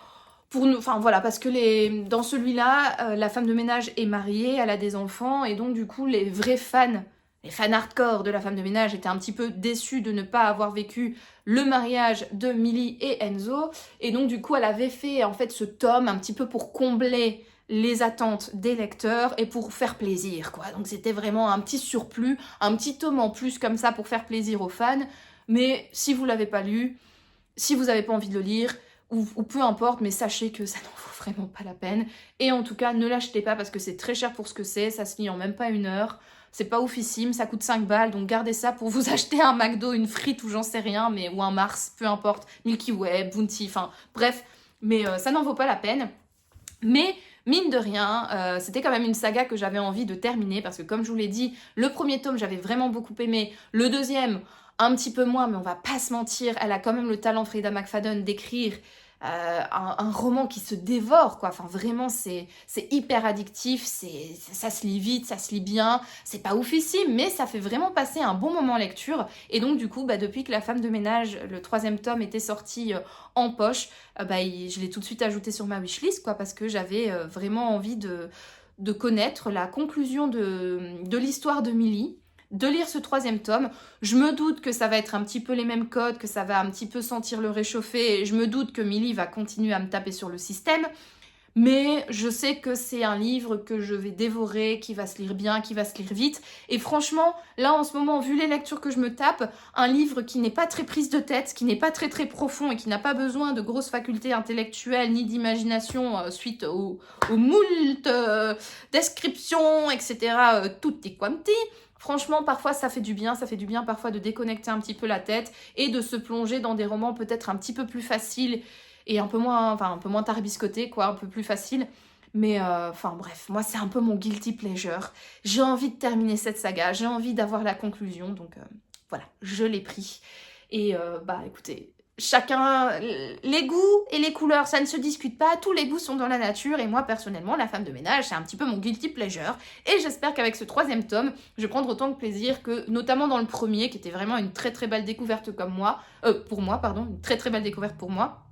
Pour nous, enfin voilà, parce que dans celui-là, la femme de ménage est mariée, elle a des enfants, et donc du coup, les vrais fans, les fans hardcore de la femme de ménage étaient un petit peu déçus de ne pas avoir vécu le mariage de Milly et Enzo, et donc du coup, elle avait fait en fait ce tome un petit peu pour combler les attentes des lecteurs et pour faire plaisir, quoi. Donc c'était vraiment un petit surplus, un petit tome en plus comme ça pour faire plaisir aux fans. Mais si vous l'avez pas lu, si vous n'avez pas envie de le lire, ou peu importe, mais sachez que ça n'en vaut vraiment pas la peine. Et en tout cas, ne l'achetez pas parce que c'est très cher pour ce que c'est, ça se lit en même pas 1 heure. C'est pas oufissime, ça coûte 5 balles, donc gardez ça pour vous acheter un McDo, une frite ou j'en sais rien, ou un Mars, peu importe, Milky Way, Bounty, enfin bref. Mais ça n'en vaut pas la peine. Mais mine de rien, c'était quand même une saga que j'avais envie de terminer parce que comme je vous l'ai dit, le 1er tome j'avais vraiment beaucoup aimé, le 2e un petit peu moins, mais on va pas se mentir, elle a quand même le talent, Freida McFadden, d'écrire un roman qui se dévore, quoi. Enfin vraiment c'est hyper addictif, ça se lit vite, ça se lit bien, c'est pas oufissime, mais ça fait vraiment passer un bon moment en lecture. Et donc du coup, depuis que La femme de ménage, le 3e tome était sorti en poche, je l'ai tout de suite ajouté sur ma wishlist, quoi, parce que j'avais vraiment envie de connaître la conclusion de l'histoire de Milly, de lire ce 3e tome. Je me doute que ça va être un petit peu les mêmes codes, que ça va un petit peu sentir le réchauffer, et je me doute que Milly va continuer à me taper sur le système, mais je sais que c'est un livre que je vais dévorer, qui va se lire bien, qui va se lire vite, et franchement, là en ce moment, vu les lectures que je me tape, un livre qui n'est pas très prise de tête, qui n'est pas très très profond, et qui n'a pas besoin de grosses facultés intellectuelles, ni d'imagination suite aux moult descriptions, etc., tutti quanti. Franchement, parfois, ça fait du bien parfois de déconnecter un petit peu la tête et de se plonger dans des romans peut-être un petit peu plus faciles et un peu moins tarbiscotés, quoi, un peu plus faciles. Mais bref, moi, c'est un peu mon guilty pleasure. J'ai envie de terminer cette saga, j'ai envie d'avoir la conclusion, donc voilà, je l'ai pris. Et écoutez, chacun, les goûts et les couleurs, ça ne se discute pas, tous les goûts sont dans la nature, et moi personnellement, La femme de ménage, c'est un petit peu mon guilty pleasure, et j'espère qu'avec ce 3e tome, je vais prendre autant de plaisir que, notamment dans le premier, qui était vraiment une très très belle découverte une très très belle découverte pour moi,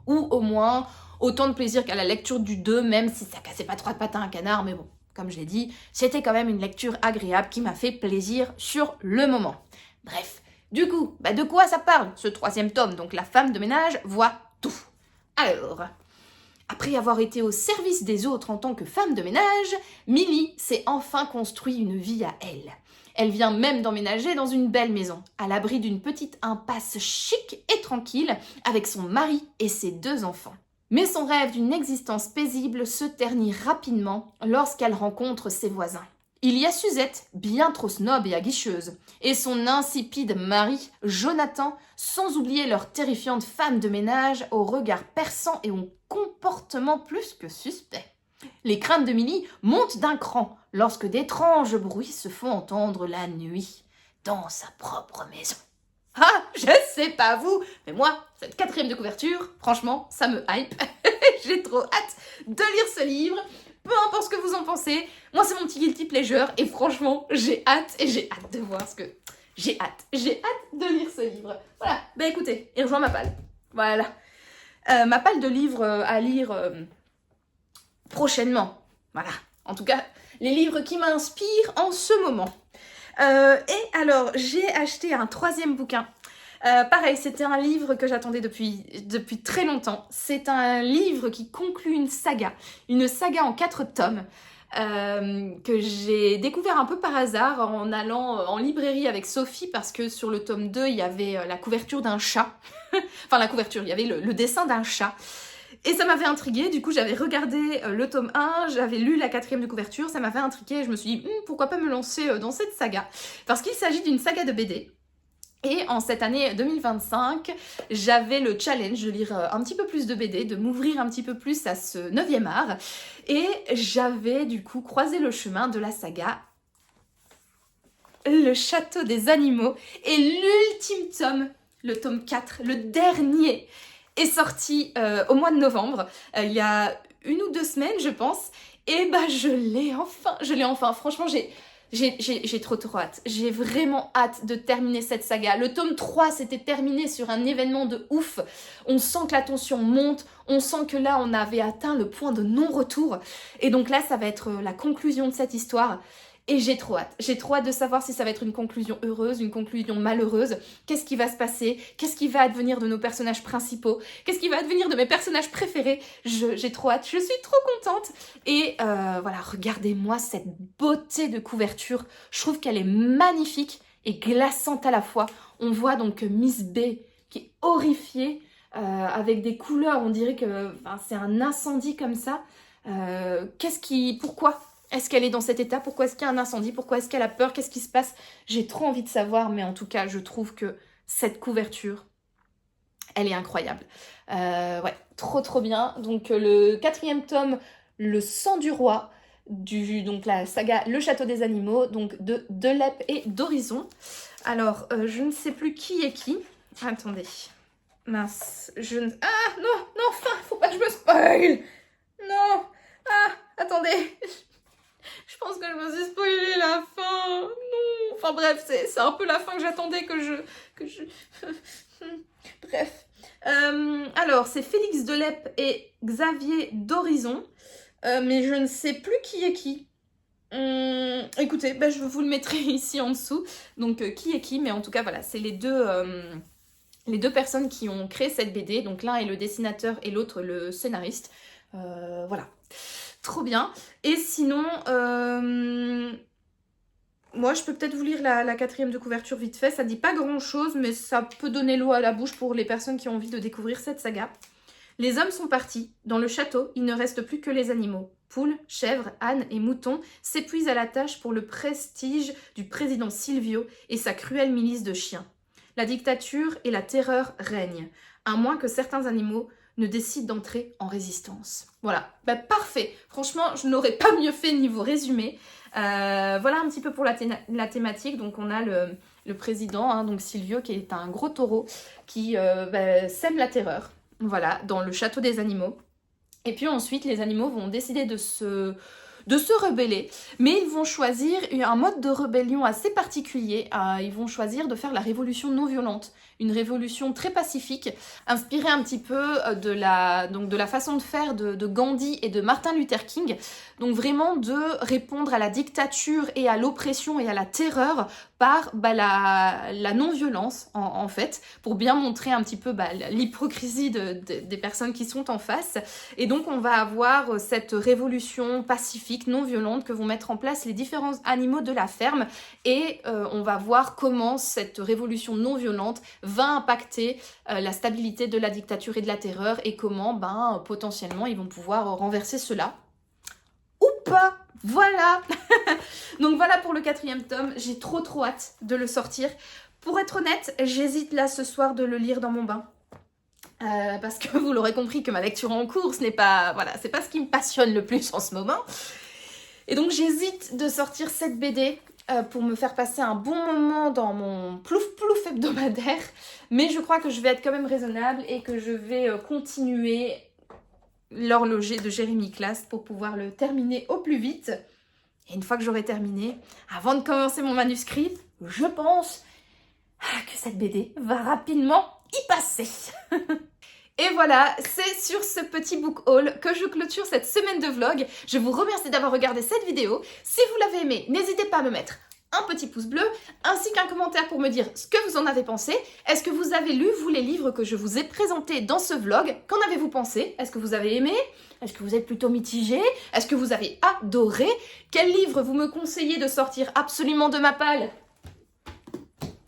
ou au moins autant de plaisir qu'à la lecture du 2, même si ça cassait pas 3 pattes à un canard, mais bon, comme je l'ai dit, c'était quand même une lecture agréable qui m'a fait plaisir sur le moment. Bref. Du coup, de quoi ça parle, ce 3e tome? Donc, La femme de ménage voit tout. Après avoir été au service des autres en tant que femme de ménage, Millie s'est enfin construit une vie à elle. Elle vient même d'emménager dans une belle maison, à l'abri d'une petite impasse chic et tranquille, avec son mari et ses 2 enfants. Mais son rêve d'une existence paisible se ternit rapidement lorsqu'elle rencontre ses voisins. Il y a Suzette, bien trop snob et aguicheuse, et son insipide mari, Jonathan, sans oublier leur terrifiante femme de ménage au regard perçant et au comportement plus que suspect. Les craintes de Millie montent d'un cran lorsque d'étranges bruits se font entendre la nuit dans sa propre maison. Ah, je sais pas vous, mais moi, cette 4e de couverture, franchement, ça me hype. J'ai trop hâte de lire ce livre. Peu importe ce que vous en pensez, moi c'est mon petit guilty pleasure et franchement j'ai hâte de voir ce que... J'ai hâte de lire ce livre. Voilà, bah écoutez, il rejoint ma palle. Voilà. Ma palle de livres à lire prochainement. Voilà, en tout cas, les livres qui m'inspirent en ce moment. Et alors, j'ai acheté un 3e bouquin. Pareil, c'était un livre que j'attendais depuis très longtemps. C'est un livre qui conclut une saga en 4 tomes, que j'ai découvert un peu par hasard en allant en librairie avec Sophie, parce que sur le tome 2, il y avait la couverture d'un chat. Enfin, la couverture, il y avait le dessin d'un chat. Et ça m'avait intriguée, du coup j'avais regardé le tome 1, j'avais lu la 4e de couverture, ça m'avait intriguée et je me suis dit pourquoi pas me lancer dans cette saga, parce qu'il s'agit d'une saga de BD. Et en cette année 2025, j'avais le challenge de lire un petit peu plus de BD, de m'ouvrir un petit peu plus à ce 9e art, et j'avais du coup croisé le chemin de la saga Le Château des Animaux, et l'ultime tome, le tome 4, le dernier, est sorti au mois de novembre, il y a 1 ou 2 semaines je pense, et bah je l'ai enfin, franchement j'ai trop hâte, j'ai vraiment hâte de terminer cette saga. Le tome 3 s'était terminé sur un événement de ouf, on sent que la tension monte, on sent que là on avait atteint le point de non-retour, et donc là ça va être la conclusion de cette histoire. Et j'ai trop hâte de savoir si ça va être une conclusion heureuse, une conclusion malheureuse, qu'est-ce qui va se passer, qu'est-ce qui va advenir de nos personnages principaux, qu'est-ce qui va advenir de mes personnages préférés. J'ai trop hâte, je suis trop contente. Et voilà, regardez-moi cette beauté de couverture, je trouve qu'elle est magnifique et glaçante à la fois. On voit donc Miss B qui est horrifiée, avec des couleurs, on dirait que c'est un incendie comme ça. Pourquoi est-ce qu'elle est dans cet état? Pourquoi est-ce qu'il y a un incendie? Pourquoi est-ce qu'elle a peur? Qu'est-ce qui se passe? J'ai trop envie de savoir, mais en tout cas, je trouve que cette couverture, elle est incroyable. Ouais, trop bien. Donc le 4e tome, Le sang du roi, donc la saga Le Château des Animaux, donc de Delep et d'Horizon. Alors, je ne sais plus qui est qui. Attendez. Mince, Ah, non, enfin, faut pas que je me spoil. Non. Ah, attendez. Je pense que je me suis spoilé la fin. Non. Enfin bref, c'est un peu la fin que j'attendais que je... Bref. Alors, c'est Félix Delep et Xavier d'Horizon. Mais je ne sais plus qui est qui. Écoutez, je vous le mettrai ici en dessous. Donc, qui est qui? Mais en tout cas, voilà, c'est les deux personnes qui ont créé cette BD. Donc, l'un est le dessinateur et l'autre le scénariste. Voilà. Trop bien. Et sinon, moi je peux peut-être vous lire la 4e de couverture vite fait. Ça dit pas grand chose, mais ça peut donner l'eau à la bouche pour les personnes qui ont envie de découvrir cette saga. Les hommes sont partis. Dans le château, il ne reste plus que les animaux. Poules, chèvres, ânes et moutons s'épuisent à la tâche pour le prestige du président Silvio et sa cruelle milice de chiens. La dictature et la terreur règnent, à moins que certains animaux ne décide d'entrer en résistance. Voilà, parfait. Franchement, je n'aurais pas mieux fait niveau résumé. Voilà un petit peu pour la thématique. Donc on a le président, donc Silvio, qui est un gros taureau qui sème la terreur. Voilà, dans le château des animaux. Et puis ensuite, les animaux vont décider de se de se rebeller, mais ils vont choisir un mode de rébellion assez particulier. Ils vont choisir de faire la révolution non violente, une révolution très pacifique, inspirée un petit peu de la façon de faire de Gandhi et de Martin Luther King. Donc vraiment de répondre à la dictature et à l'oppression et à la terreur par la non-violence en fait, pour bien montrer un petit peu l'hypocrisie des personnes qui sont en face. Et donc on va avoir cette révolution pacifique, non-violente, que vont mettre en place les différents animaux de la ferme, et on va voir comment cette révolution non-violente va impacter la stabilité de la dictature et de la terreur, et comment potentiellement ils vont pouvoir renverser cela. Ou pas. Voilà. Donc voilà pour le 4e tome, j'ai trop hâte de le sortir. Pour être honnête, j'hésite là ce soir de le lire dans mon bain. Parce que vous l'aurez compris que ma lecture en cours, c'est pas ce qui me passionne le plus en ce moment. Et donc j'hésite de sortir cette BD pour me faire passer un bon moment dans mon plouf-plouf hebdomadaire. Mais je crois que je vais être quand même raisonnable et que je vais continuer l'horloger de Jérémie Classe pour pouvoir le terminer au plus vite. Et une fois que j'aurai terminé, avant de commencer mon manuscrit, je pense que cette BD va rapidement y passer. Et voilà, c'est sur ce petit book haul que je clôture cette semaine de vlog. Je vous remercie d'avoir regardé cette vidéo. Si vous l'avez aimée, n'hésitez pas à me mettre un petit pouce bleu, ainsi qu'un commentaire pour me dire ce que vous en avez pensé. Est-ce que vous avez lu, vous, les livres que je vous ai présentés dans ce vlog? Qu'en avez-vous pensé? Est-ce que vous avez aimé? Est-ce que vous êtes plutôt mitigé? Est-ce que vous avez adoré? Quel livre vous me conseillez de sortir absolument de ma palle?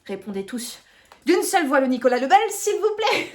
Répondez tous d'une seule voix le Nicolas Lebel, s'il vous plaît.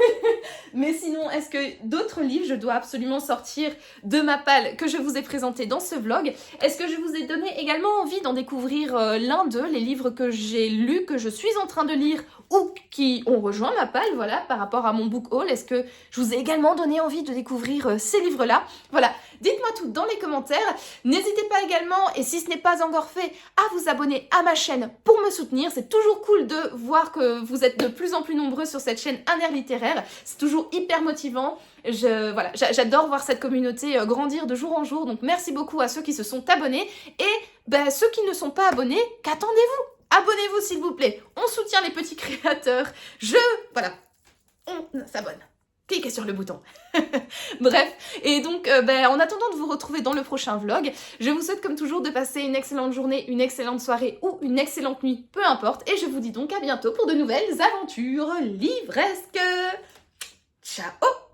Mais sinon, est-ce que d'autres livres je dois absolument sortir de ma palle que je vous ai présenté dans ce vlog? Est-ce que je vous ai donné également envie d'en découvrir l'un d'eux, les livres que j'ai lus, que je suis en train de lire ou qui ont rejoint ma palle, voilà, par rapport à mon book haul? Est-ce que je vous ai également donné envie de découvrir ces livres-là? Voilà, dites-moi tout dans les commentaires. N'hésitez pas également, et si ce n'est pas encore fait, à vous abonner à ma chaîne pour me soutenir. C'est toujours cool de voir que vous êtes de plus en plus nombreux sur cette chaîne Un Air Littéraire. C'est toujours hyper motivant. J'adore voir cette communauté grandir de jour en jour. Donc merci beaucoup à ceux qui se sont abonnés. Et ceux qui ne sont pas abonnés, qu'attendez-vous? Abonnez-vous s'il vous plaît. On soutient les petits créateurs. On s'abonne. Cliquez sur le bouton. Bref, et donc en attendant de vous retrouver dans le prochain vlog, je vous souhaite comme toujours de passer une excellente journée, une excellente soirée ou une excellente nuit, peu importe. Et je vous dis donc à bientôt pour de nouvelles aventures livresques. Ciao!